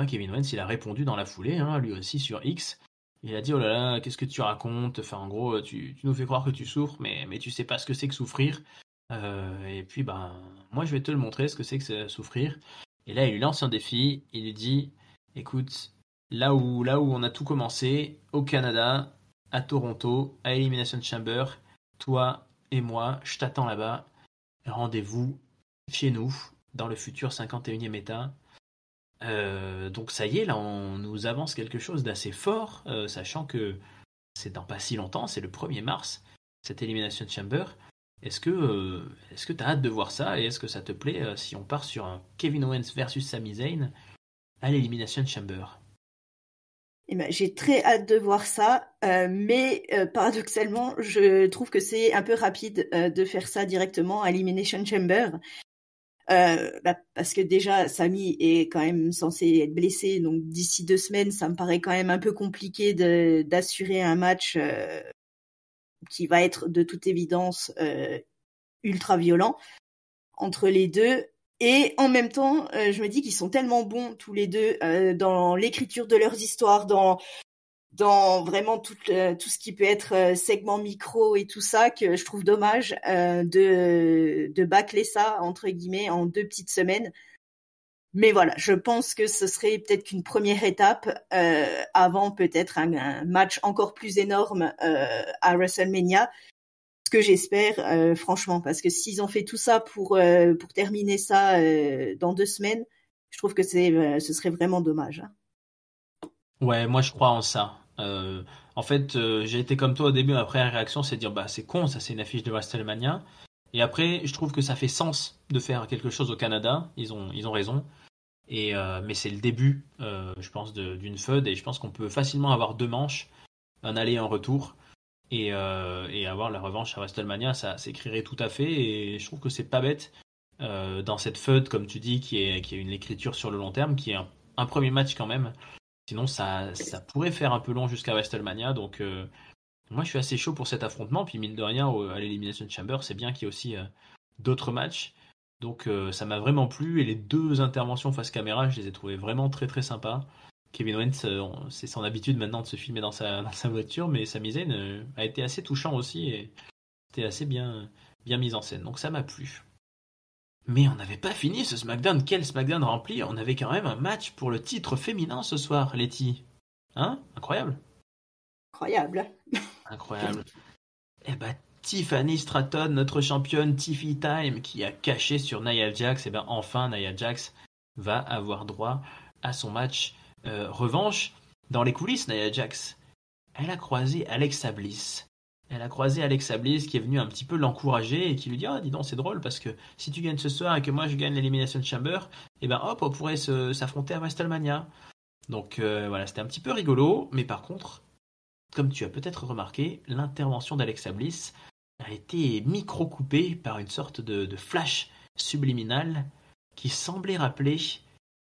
Kevin Owens, il a répondu dans la foulée, hein, lui aussi sur X. Il a dit, oh là là, qu'est-ce que tu racontes? Enfin, en gros, tu nous fais croire que tu souffres, mais tu sais pas ce que c'est que souffrir. Et puis, ben, moi, je vais te le montrer, ce que c'est que souffrir. Et là, il lui lance un défi. Il lui dit, écoute, là où on a tout commencé, au Canada, à Toronto, à Elimination Chamber, toi et moi, je t'attends là-bas. Rendez-vous chez nous, dans le futur 51e État. Donc ça y est, là, on nous avance quelque chose d'assez fort, sachant que c'est dans pas si longtemps, c'est le 1er mars, cette Elimination Chamber. Est-ce que tu as hâte de voir ça et est-ce que ça te plaît si on part sur un Kevin Owens versus Sami Zayn à l'Elimination Chamber? Eh ben, j'ai très hâte de voir ça, mais paradoxalement, je trouve que c'est un peu rapide de faire ça directement à Elimination Chamber. Parce que déjà, Sami est quand même censé être blessé, donc d'ici 2 semaines, ça me paraît quand même un peu compliqué d'assurer un match qui va être de toute évidence ultra violent entre les deux. Et en même temps, je me dis qu'ils sont tellement bons tous les deux dans l'écriture de leurs histoires, dans vraiment tout ce qui peut être segment micro et tout ça, que je trouve dommage de bâcler ça, entre guillemets, en 2 petites semaines. Mais voilà, je pense que ce serait peut-être qu'une première étape avant peut-être un match encore plus énorme à WrestleMania, ce que j'espère franchement, parce que s'ils ont fait tout ça pour terminer ça dans 2 semaines, je trouve que ce serait vraiment dommage, hein. Ouais, moi je crois en ça. En fait, j'ai été comme toi au début, ma première réaction c'est de dire bah c'est con, ça c'est une affiche de WrestleMania. Et après, je trouve que ça fait sens de faire quelque chose au Canada, ils ont raison. Mais c'est le début, je pense, d'une feud, et je pense qu'on peut facilement avoir 2 manches, un aller et un retour, et avoir la revanche à WrestleMania, ça s'écrirait tout à fait, et je trouve que c'est pas bête dans cette feud, comme tu dis, qui est une écriture sur le long terme, qui est un premier match quand même. Sinon, ça pourrait faire un peu long jusqu'à WrestleMania, donc moi je suis assez chaud pour cet affrontement, puis mine de rien, à l'Elimination Chamber, c'est bien qu'il y ait aussi d'autres matchs. Donc ça m'a vraiment plu et les deux interventions face caméra, je les ai trouvées vraiment très très sympas. Kevin Owens, c'est son habitude maintenant de se filmer dans sa voiture, mais Sami Zayn a été assez touchant aussi et c'était assez bien mis en scène. Donc ça m'a plu. Mais on n'avait pas fini ce SmackDown. Quel SmackDown rempli. On avait quand même un match pour le titre féminin ce soir, Letty. Hein? Incroyable. Incroyable. Incroyable. Eh ben, Tiffany Stratton, notre championne Tiffy Time, qui a caché sur Nia Jax, eh ben enfin Nia Jax va avoir droit à son match revanche. Dans les coulisses, Nia Jax, elle a croisé Alexa Bliss. Elle a croisé Alexa Bliss qui est venue un petit peu l'encourager et qui lui dit ah dis donc c'est drôle parce que si tu gagnes ce soir et que moi je gagne l'Elimination Chamber, eh ben hop on pourrait s'affronter à WrestleMania. Donc voilà c'était un petit peu rigolo, mais par contre comme tu as peut-être remarqué, l'intervention d'Alexa Bliss a été micro-coupée par une sorte de flash subliminal qui semblait rappeler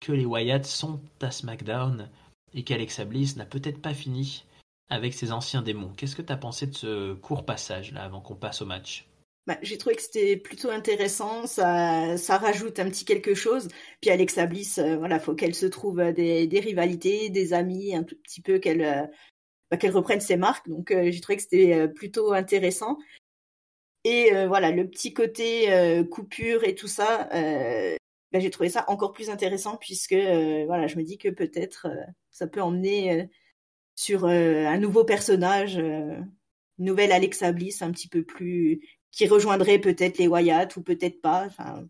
que les Wyatt sont à SmackDown et qu'Alexa Bliss n'a peut-être pas fini avec ses anciens démons. Qu'est-ce que tu as pensé de ce court passage là avant qu'on passe au match? J'ai trouvé que c'était plutôt intéressant, ça rajoute un petit quelque chose. Puis Alexa Bliss, voilà, faut qu'elle se trouve des rivalités, des amis, un tout petit peu qu'elle reprenne ses marques. Donc j'ai trouvé que c'était plutôt intéressant. Et voilà, le petit côté coupure et tout ça, j'ai trouvé ça encore plus intéressant puisque voilà, je me dis que peut-être ça peut emmener sur un nouveau personnage, une nouvelle Alexa Bliss un petit peu plus qui rejoindrait peut-être les Wyatt ou peut-être pas. Enfin,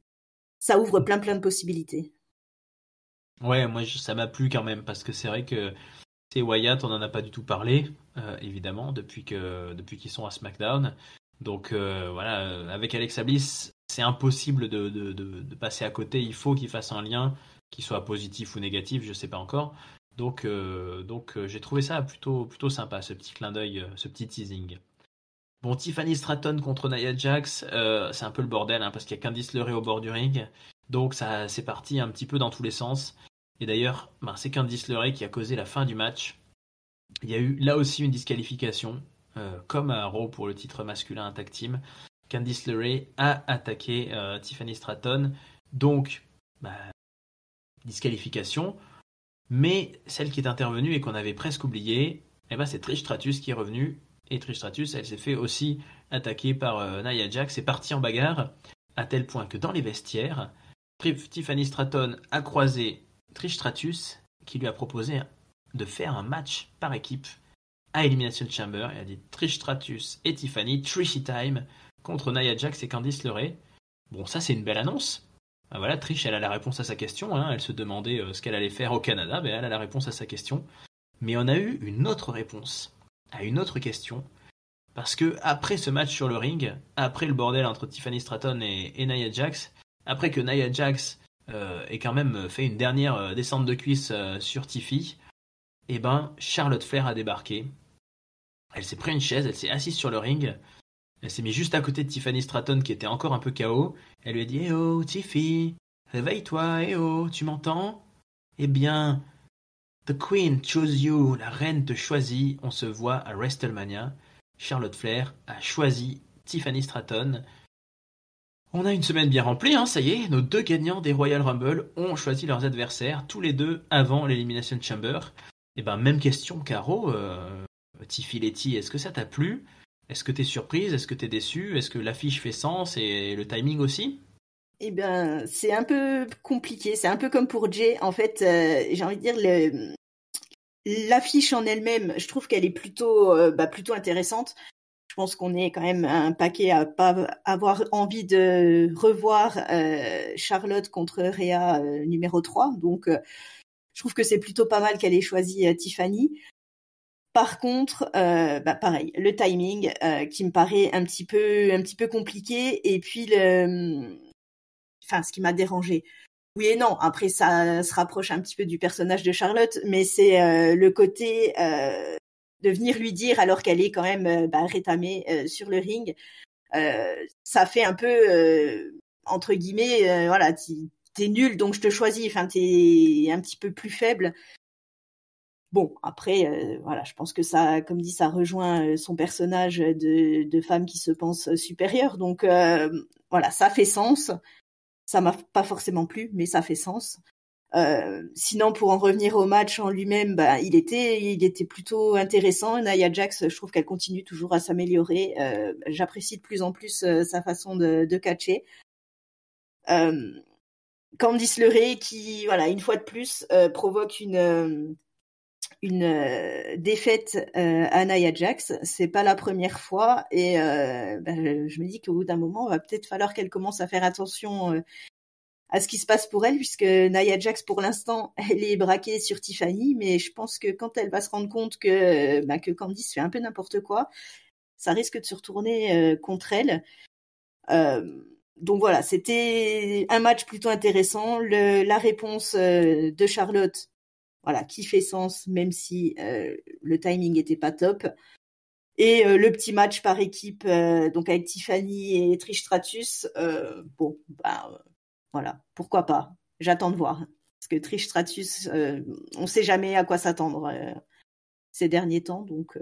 ça ouvre plein de possibilités. Ouais, moi ça m'a plu quand même parce que c'est vrai que ces Wyatt, on n'en a pas du tout parlé, évidemment, depuis qu'ils sont à SmackDown. Donc voilà, avec Alexa Bliss, c'est impossible de passer à côté. Il faut qu'il fasse un lien, qu'il soit positif ou négatif, je sais pas encore. Donc j'ai trouvé ça plutôt sympa, ce petit clin d'œil, ce petit teasing. Bon, Tiffany Stratton contre Nia Jax, c'est un peu le bordel, hein, parce qu'il y a Candice LeRae au bord du ring. Donc ça c'est parti un petit peu dans tous les sens. Et d'ailleurs, c'est Candice LeRae qui a causé la fin du match. Il y a eu là aussi une disqualification, comme à Raw pour le titre masculin tag team. Candice LeRae a attaqué Tiffany Stratton. Donc, disqualification. Mais celle qui est intervenue et qu'on avait presque oubliée, c'est Trish Stratus qui est revenue. Et Trish Stratus, elle s'est fait aussi attaquer par Nia Jax. C'est parti en bagarre, à tel point que dans les vestiaires, Tiffany Stratton a croisé Trish Stratus qui lui a proposé de faire un match par équipe à Elimination Chamber. Elle a dit Trish Stratus et Tiffany, Trishy Time, contre Nia Jax et Candice LeRae. Bon, ça c'est une belle annonce. Voilà, Trish, elle a la réponse à sa question. Hein. Elle se demandait ce qu'elle allait faire au Canada. Elle a la réponse à sa question. Mais on a eu une autre réponse à une autre question. Parce que après ce match sur le ring, après le bordel entre Tiffany Stratton et Nia Jax, après que Nia Jax ait quand même fait une dernière descente de cuisse sur Tiffy, Charlotte Flair a débarqué. Elle s'est pris une chaise, elle s'est assise sur le ring. Elle s'est mise juste à côté de Tiffany Stratton qui était encore un peu KO. Elle lui a dit « Eh oh, Tiffy, réveille-toi, eh oh, tu m'entends ?» Eh bien, The Queen chose you, la reine te choisit, on se voit à WrestleMania. Charlotte Flair a choisi Tiffany Stratton. On a une semaine bien remplie, hein, ça y est, nos deux gagnants des Royal Rumble ont choisi leurs adversaires, tous les deux avant l'Elimination Chamber. Même question, Caro, Tiffy Letty, est-ce que ça t'a plu? Est-ce que t'es surprise? Est-ce que t'es déçue? Est-ce que l'affiche fait sens et le timing aussi? C'est un peu compliqué. C'est un peu comme pour Jay. En fait, j'ai envie de dire l'affiche en elle-même, je trouve qu'elle est plutôt intéressante. Je pense qu'on est quand même un paquet à pas avoir envie de revoir Charlotte contre Rhea numéro 3. Donc, je trouve que c'est plutôt pas mal qu'elle ait choisi Tiffany. Par contre, pareil, le timing qui me paraît un petit peu compliqué. Et puis, ce qui m'a dérangé. Oui et non. Après, ça se rapproche un petit peu du personnage de Charlotte, mais c'est le côté de venir lui dire alors qu'elle est quand même rétamée sur le ring. Ça fait un peu entre guillemets, voilà, t'es nul donc je te choisis. Enfin, t'es un petit peu plus faible. Bon, après, voilà, je pense que ça, comme dit, ça rejoint son personnage de femme qui se pense supérieure. Donc voilà, ça fait sens. Ça m'a pas forcément plu, mais ça fait sens. Sinon, pour en revenir au match en lui-même, il était plutôt intéressant. Nia Jax, je trouve qu'elle continue toujours à s'améliorer. J'apprécie de plus en plus sa façon de catcher. Euh, Candice LeRae qui, voilà, une fois de plus, provoque une défaite à Nia Jax. C'est pas la première fois et je me dis qu'au bout d'un moment, il va peut-être falloir qu'elle commence à faire attention à ce qui se passe pour elle, puisque Nia Jax, pour l'instant, elle est braquée sur Tiffany, mais je pense que quand elle va se rendre compte que Candice fait un peu n'importe quoi, ça risque de se retourner contre elle. Donc voilà, c'était un match plutôt intéressant. La réponse de Charlotte, voilà, qui fait sens, même si le timing était pas top. Et le petit match par équipe, donc avec Tiffany et Trish Stratus, voilà, pourquoi pas. J'attends de voir. Parce que Trish Stratus, on sait jamais à quoi s'attendre ces derniers temps, donc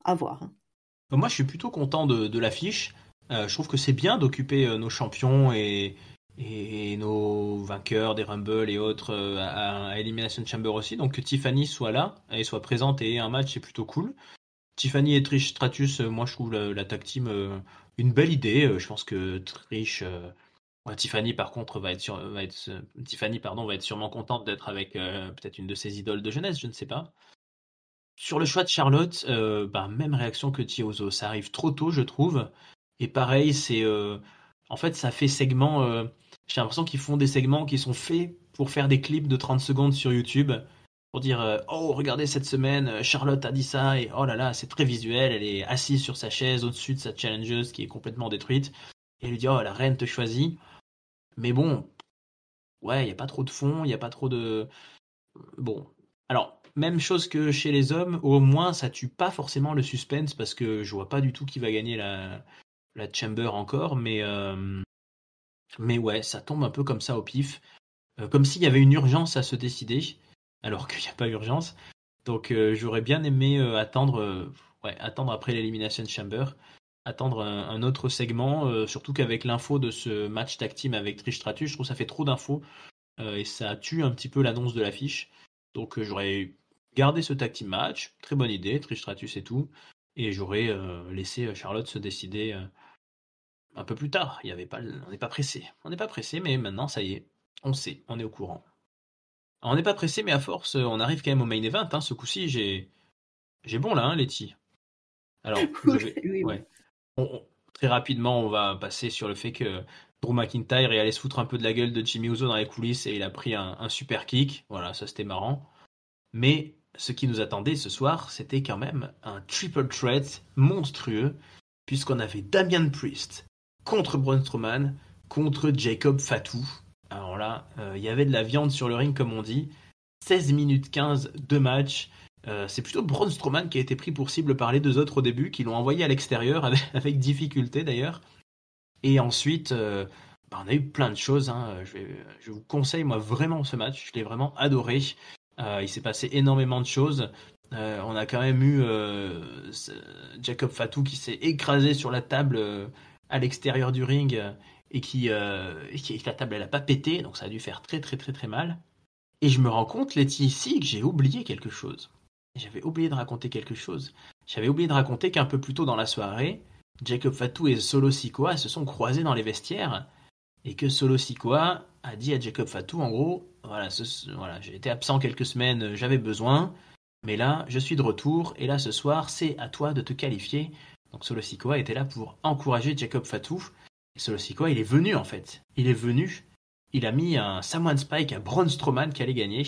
à voir. Hein. Moi, je suis plutôt content de l'affiche. Je trouve que c'est bien d'occuper nos champions et nos vainqueurs des Rumble et autres à Elimination Chamber aussi. Donc que Tiffany soit là et soit présente et ait un match, c'est plutôt cool. Tiffany et Trish Stratus, moi je trouve la tag team une belle idée. Je pense que Tiffany par contre Tiffany pardon va être sûrement contente d'être avec peut-être une de ses idoles de jeunesse, je ne sais pas. Sur le choix de Charlotte, même réaction que Tiozo. Ça arrive trop tôt, je trouve. Et pareil, en fait, ça fait segment. J'ai l'impression qu'ils font des segments qui sont faits pour faire des clips de 30 secondes sur YouTube. Pour dire, oh, regardez cette semaine, Charlotte a dit ça, et oh là là, c'est très visuel. Elle est assise sur sa chaise au-dessus de sa challengeuse qui est complètement détruite. Et elle lui dit, oh, la reine te choisit. Mais bon, ouais, il n'y a pas trop de fond, il n'y a pas trop de. Bon, alors, même chose que chez les hommes, au moins ça tue pas forcément le suspense parce que je vois pas du tout qui va gagner la Chamber encore, mais ouais, ça tombe un peu comme ça au pif, comme s'il y avait une urgence à se décider, alors qu'il n'y a pas urgence. Donc j'aurais bien aimé attendre après l'Elimination Chamber, attendre un autre segment, surtout qu'avec l'info de ce match tag team avec Trish Stratus, je trouve que ça fait trop d'infos et ça tue un petit peu l'annonce de l'affiche. Donc j'aurais gardé ce tag team match, très bonne idée, Trish Stratus et tout, et j'aurais laissé Charlotte se décider un peu plus tard. On n'est pas pressé, mais maintenant ça y est, on sait, on est au courant. Alors, on n'est pas pressé, mais à force, on arrive quand même au main event. Hein, ce coup-ci, j'ai bon là, hein, Letty. Alors, Oui, oui. ouais, très rapidement, on va passer sur le fait que Drew McIntyre est allé se foutre un peu de la gueule de Jimmy Uso dans les coulisses et il a pris un super kick. Voilà, ça c'était marrant. Mais ce qui nous attendait ce soir, c'était quand même un triple threat monstrueux, puisqu'on avait Damian Priest contre Braun Strowman, contre Jacob Fatu. Alors là, il y avait de la viande sur le ring, comme on dit. 16 minutes 15 de match. C'est plutôt Braun Strowman qui a été pris pour cible par les deux autres au début, qui l'ont envoyé à l'extérieur, avec difficulté d'ailleurs. Et ensuite, on a eu plein de choses. Hein. Je vous conseille, moi, vraiment ce match. Je l'ai vraiment adoré. Il s'est passé énormément de choses. On a quand même eu Jacob Fatu qui s'est écrasé sur la table à l'extérieur du ring et la table elle a pas pété, donc ça a dû faire très très très très mal. Et je me rends compte, Letty, ici, que j'ai oublié quelque chose. J'avais oublié de raconter quelque chose. J'avais oublié de raconter qu'un peu plus tôt dans la soirée, Jacob Fatu et Solo Sikoa se sont croisés dans les vestiaires et que Solo Sikoa a dit à Jacob Fatu en gros, voilà, j'ai été absent quelques semaines, j'avais besoin, mais là, je suis de retour et là ce soir, c'est à toi de te qualifier. Donc Solo Sikoa était là pour encourager Jacob Fatu. Et Solo Sikoa, il est venu en fait. Il est venu. Il a mis un Samoan Spike à Braun Strowman qui allait gagner.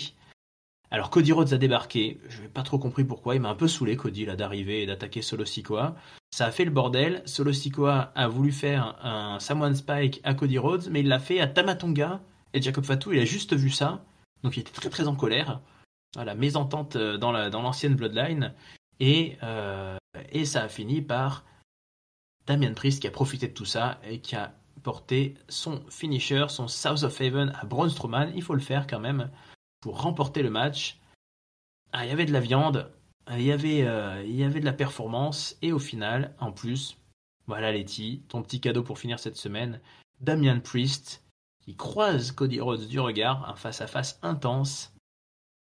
Alors Cody Rhodes a débarqué, je n'ai pas trop compris pourquoi, il m'a un peu saoulé Cody là d'arriver et d'attaquer Solo Sikoa. Ça a fait le bordel, Solo Sikoa a voulu faire un Samoan Spike à Cody Rhodes, mais il l'a fait à Tama Tonga, et Jacob Fatu il a juste vu ça, donc il était très très en colère. Voilà, mésentente dans l'ancienne Bloodline, et ça a fini par Damian Priest qui a profité de tout ça et qui a porté son finisher, son South of Haven à Braun Strowman, il faut le faire quand même, pour remporter le match. Ah, il y avait de la viande, il y avait de la performance, et au final, en plus, voilà Letty, ton petit cadeau pour finir cette semaine, Damian Priest, qui croise Cody Rhodes du regard, un face-à-face intense,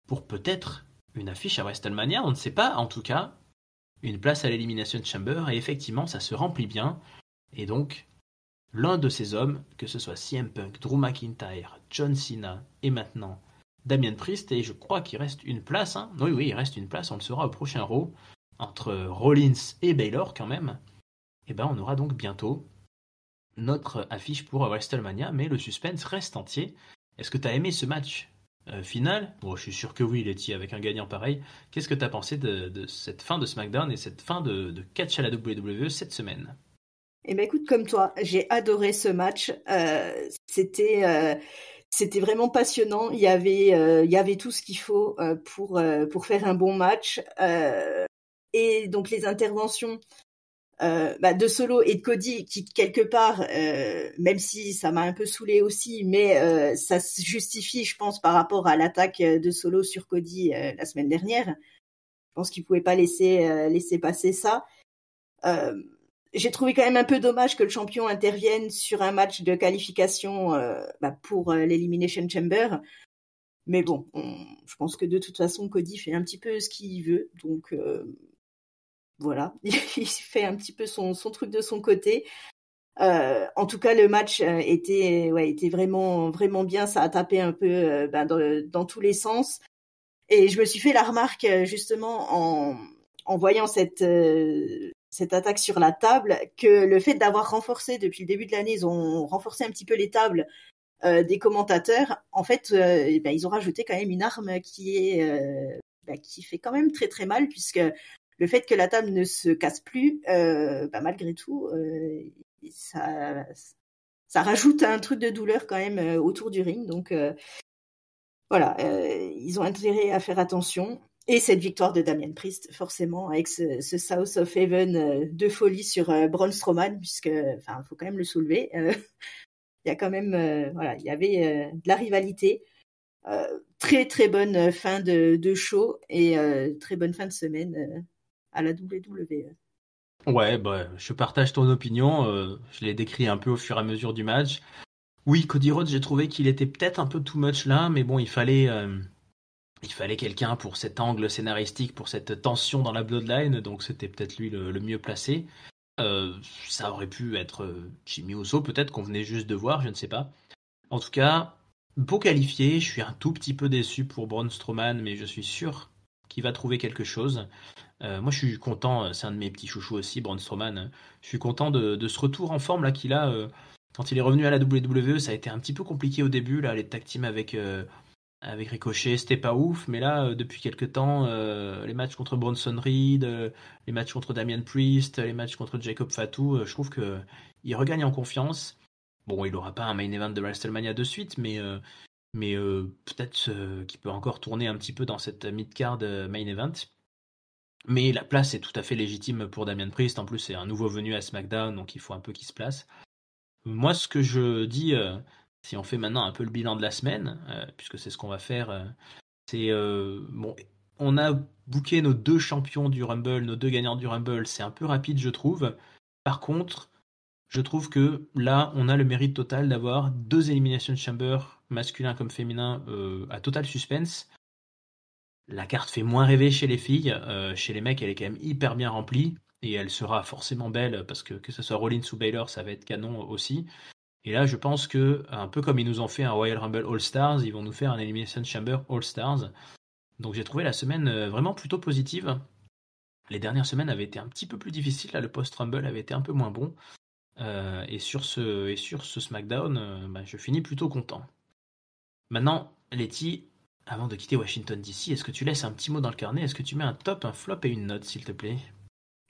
pour peut-être une affiche à WrestleMania, on ne sait pas, en tout cas, une place à l'Elimination Chamber, et effectivement, ça se remplit bien, et donc, l'un de ces hommes, que ce soit CM Punk, Drew McIntyre, John Cena et maintenant Damien Priest, et je crois qu'il reste une place, hein. Oui, il reste une place, on le saura au prochain Raw, entre Rollins et Baylor quand même, et ben on aura donc bientôt notre affiche pour WrestleMania, mais le suspense reste entier. Est-ce que tu as aimé ce match final? Bon, je suis sûr que oui, Letty, avec un gagnant pareil. Qu'est-ce que tu as pensé de cette fin de SmackDown et cette fin de catch à la WWE cette semaine? Eh ben écoute, comme toi, j'ai adoré ce match. C'était vraiment passionnant. Il y avait tout ce qu'il faut pour faire un bon match. Et donc les interventions de Solo et de Cody, qui quelque part, même si ça m'a un peu saoulé aussi, mais ça se justifie, je pense, par rapport à l'attaque de Solo sur Cody la semaine dernière. Je pense qu'il pouvait pas laisser passer ça. Euh, j'ai trouvé quand même un peu dommage que le champion intervienne sur un match de qualification pour l'Elimination Chamber. Mais bon, je pense que de toute façon, Cody fait un petit peu ce qu'il veut. Donc voilà, il fait un petit peu son truc de son côté. En tout cas, le match était vraiment, vraiment bien. Ça a tapé un peu dans tous les sens. Et je me suis fait la remarque justement en voyant cette attaque sur la table, que le fait d'avoir renforcé depuis le début de l'année, ils ont renforcé un petit peu les tables des commentateurs. En fait, ils ont rajouté quand même une arme qui fait quand même très très mal, puisque le fait que la table ne se casse plus, malgré tout, ça rajoute un truc de douleur quand même autour du ring. Donc voilà, ils ont intérêt à faire attention. Et cette victoire de Damien Priest, forcément, avec ce South of Heaven de folie sur Braun Strowman, puisque, enfin, faut quand même le soulever. Il y a quand même, il y avait de la rivalité. Très très bonne fin de show et très bonne fin de semaine à la WWE. Ouais, bah, je partage ton opinion. Je l'ai décrit un peu au fur et à mesure du match. Oui, Cody Rhodes, j'ai trouvé qu'il était peut-être un peu too much là, mais bon, il fallait quelqu'un pour cet angle scénaristique, pour cette tension dans la Bloodline, donc c'était peut-être lui le mieux placé. Euh, Ça aurait pu être Jimmy Uso, peut-être qu'on venait juste de voir, je ne sais pas. En tout cas, beau qualifié, je suis un tout petit peu déçu pour Braun Strowman, mais je suis sûr qu'il va trouver quelque chose. Moi, je suis content, c'est un de mes petits chouchous aussi, Braun Strowman. Je suis content de ce retour en forme là qu'il a. Quand il est revenu à la WWE, ça a été un petit peu compliqué au début, là, les tag teams avec Ricochet, c'était pas ouf, mais là, depuis quelques temps, les matchs contre Bronson Reed, les matchs contre Damian Priest, les matchs contre Jacob Fatu, je trouve que il regagne en confiance. Bon, il aura pas un main event de WrestleMania de suite, mais peut-être qu'il peut encore tourner un petit peu dans cette mid-card main event. Mais la place est tout à fait légitime pour Damian Priest. En plus, c'est un nouveau venu à SmackDown, donc il faut un peu qu'il se place. Moi, ce que je dis, si on fait maintenant un peu le bilan de la semaine, puisque c'est ce qu'on va faire, c'est bon, on a booké nos deux champions du Rumble, nos deux gagnants du Rumble. C'est un peu rapide, je trouve. Par contre, je trouve que là, on a le mérite total d'avoir deux Elimination Chamber, masculin comme féminin, à total suspense. La carte fait moins rêver chez les filles. Chez les mecs, elle est quand même hyper bien remplie. Et elle sera forcément belle, parce que ce soit Rollins ou Baylor, ça va être canon aussi. Et là, je pense que, un peu comme ils nous ont fait un Royal Rumble All-Stars, ils vont nous faire un Elimination Chamber All-Stars. Donc j'ai trouvé la semaine vraiment plutôt positive. Les dernières semaines avaient été un petit peu plus difficiles. Là, le post-Rumble avait été un peu moins bon. Et sur ce SmackDown, je finis plutôt content. Maintenant, Letty, avant de quitter Washington DC, est-ce que tu laisses un petit mot dans le carnet? Est-ce que tu mets un top, un flop et une note, s'il te plaît?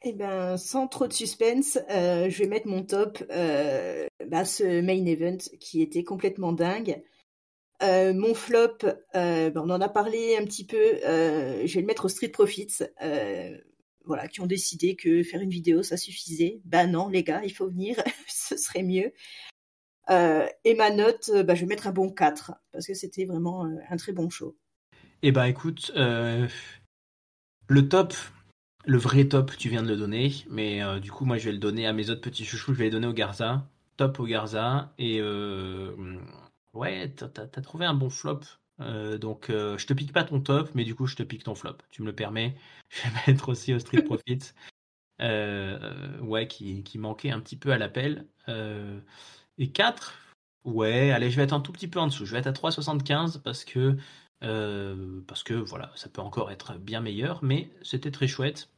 Eh ben, sans trop de suspense, je vais mettre mon top, ce main event qui était complètement dingue. Mon flop, on en a parlé un petit peu, je vais le mettre aux Street Profits, qui ont décidé que faire une vidéo, ça suffisait. Ben non, les gars, il faut venir, ce serait mieux. Et ma note, je vais mettre un bon 4, parce que c'était vraiment un très bon show. Eh ben écoute, le top, le vrai top, tu viens de le donner, mais du coup, moi, je vais le donner à mes autres petits chouchous, je vais les donner au Garza. Top au Garza. Et ouais, t'as trouvé un bon flop. Donc, je te pique pas ton top, mais du coup, je te pique ton flop. Tu me le permets. Je vais mettre aussi au Street Profits. Ouais, qui manquait un petit peu à l'appel. Et 4, ouais, allez, je vais être un tout petit peu en dessous. Je vais être à 3,75 parce que voilà, ça peut encore être bien meilleur, mais c'était très chouette.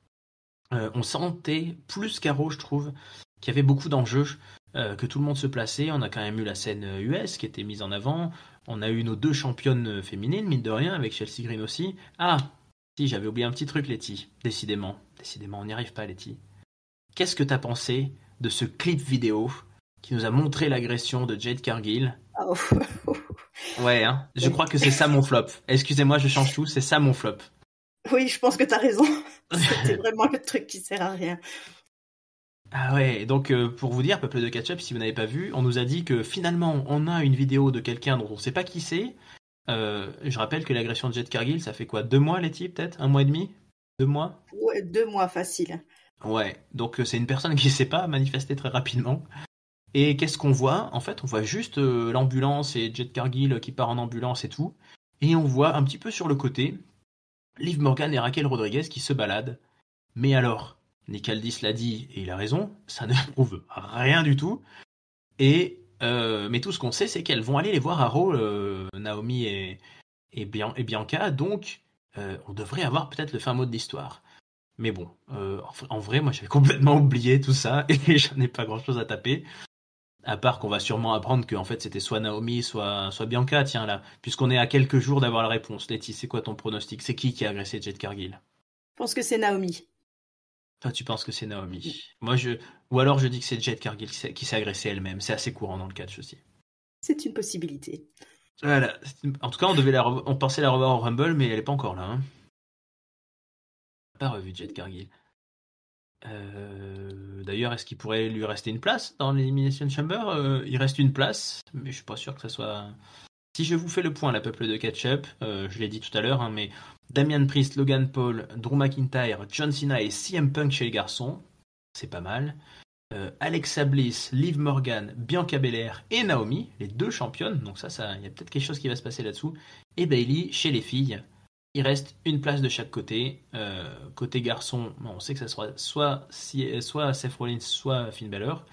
On sentait plus qu'Aro, je trouve, qu'il y avait beaucoup d'enjeux, que tout le monde se plaçait. On a quand même eu la scène US qui était mise en avant. On a eu nos 2 championnes féminines, mine de rien, avec Chelsea Green aussi. Ah, si, j'avais oublié un petit truc, Letty. Décidément. Décidément, on n'y arrive pas, Letty. Qu'est-ce que t'as pensé de ce clip vidéo qui nous a montré l'agression de Jade Cargill? Oh. Ouais, hein. Je crois que c'est ça mon flop. Excusez-moi, je change tout, c'est ça mon flop. Oui, je pense que t'as raison. C'était vraiment le truc qui sert à rien. Ah ouais, donc pour vous dire, peuple de Ketchup, si vous n'avez pas vu, on nous a dit que finalement on a une vidéo de quelqu'un dont on ne sait pas qui c'est. Je rappelle que l'agression de Jade Cargill, ça fait quoi? 2 mois, Letty, peut-être? 1 mois et demi? 2 mois? Ouais, 2 mois facile. Ouais, donc c'est une personne qui ne s'est pas manifestée très rapidement. Et qu'est-ce qu'on voit? En fait, on voit juste l'ambulance et Jade Cargill qui part en ambulance et tout. Et on voit un petit peu sur le côté Liv Morgan et Raquel Rodriguez qui se baladent. Mais alors, Nick Aldis l'a dit et il a raison, ça ne prouve rien du tout. Mais tout ce qu'on sait, c'est qu'elles vont aller les voir à Raw, Naomi et Bianca. Donc, on devrait avoir peut-être le fin mot de l'histoire. Mais bon, en vrai, moi j'avais complètement oublié tout ça et j'en ai pas grand-chose à taper. À part qu'on va sûrement apprendre que en fait c'était soit Naomi, soit Bianca, tiens là, puisqu'on est à quelques jours d'avoir la réponse. Letty, c'est quoi ton pronostic? C'est qui a agressé Jade Cargill? Je pense que c'est Naomi. Toi, tu penses que c'est Naomi. Ou alors je dis que c'est Jade Cargill qui s'est agressée elle-même. C'est assez courant dans le catch aussi. C'est une possibilité. Voilà. En tout cas, on pensait la revoir au Rumble, mais elle est pas encore là. Hein. Pas revu Jade Cargill. D'ailleurs, est-ce qu'il pourrait lui rester une place dans l'Elimination Chamber? Il reste une place, mais je suis pas sûr que ça soit. Si je vous fais le point, la peuple de catch-up, je l'ai dit tout à l'heure, hein, mais Damian Priest, Logan Paul, Drew McIntyre, John Cena et CM Punk chez les garçons, c'est pas mal. Alexa Bliss, Liv Morgan, Bianca Belair et Naomi, les 2 championnes, donc ça, il y a peut-être quelque chose qui va se passer là-dessous. Et Bayley chez les filles. Il reste une place de chaque côté. Côté garçon, on sait que ça sera soit Seth Rollins, soit Finn Balor.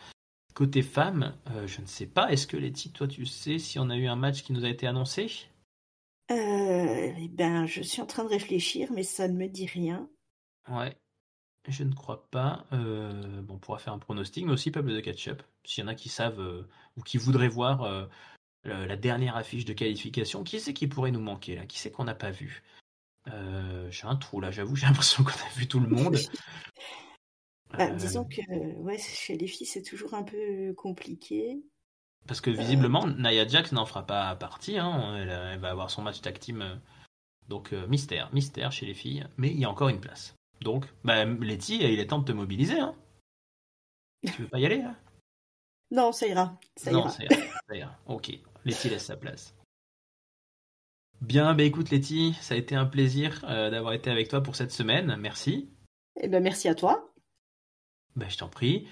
Côté femme, je ne sais pas. Est-ce que Letty, toi, tu sais si on a eu un match qui nous a été annoncé? Eh ben, je suis en train de réfléchir, mais ça ne me dit rien. Ouais, je ne crois pas. Bon, on pourra faire un pronostic, mais aussi peuple de catch-up. S'il y en a qui savent ou qui voudraient voir la dernière affiche de qualification, qui c'est qui pourrait nous manquer là? Qui c'est qu'on n'a pas vu? J'ai un trou là, j'avoue, j'ai l'impression qu'on a vu tout le monde. Bah, disons que ouais, chez les filles, c'est toujours un peu compliqué. Parce que visiblement, Nia Jax n'en fera pas partie. Hein. Elle va avoir son match tag team. Donc mystère chez les filles. Mais il y a encore une place. Donc, bah, Letty, il est temps de te mobiliser. Hein. Tu veux pas y aller là? Non, ça ira, ça Non, ira. ça ira, ça ira. Ok, Letty laisse sa place. Bien, bah écoute Letty, ça a été un plaisir d'avoir été avec toi pour cette semaine. Merci. Eh ben, merci à toi. Bah, je t'en prie.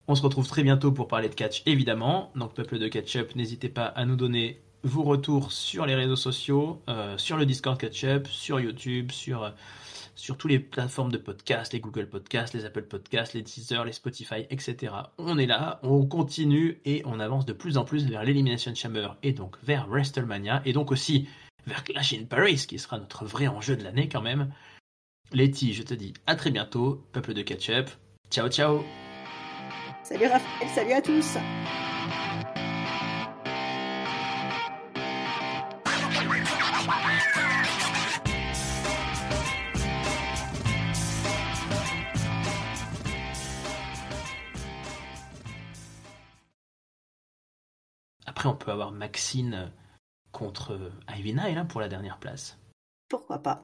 On se retrouve très bientôt pour parler de catch, évidemment. Donc, peuple de Catch-up, n'hésitez pas à nous donner vos retours sur les réseaux sociaux, sur le Discord Catch-up, sur YouTube, sur toutes les plateformes de podcast, les Google Podcasts, les Apple Podcasts, les Deezer, les Spotify, etc. On est là, on continue et on avance de plus en plus vers l'Elimination Chamber et donc vers WrestleMania et donc aussi vers Clash in Paris, qui sera notre vrai enjeu de l'année quand même. Letty, je te dis à très bientôt, peuple de Catch-up. Ciao, ciao! Salut Raphaël, salut à tous. Après, on peut avoir Maxine contre Ivy Nile hein, pour la dernière place. Pourquoi pas?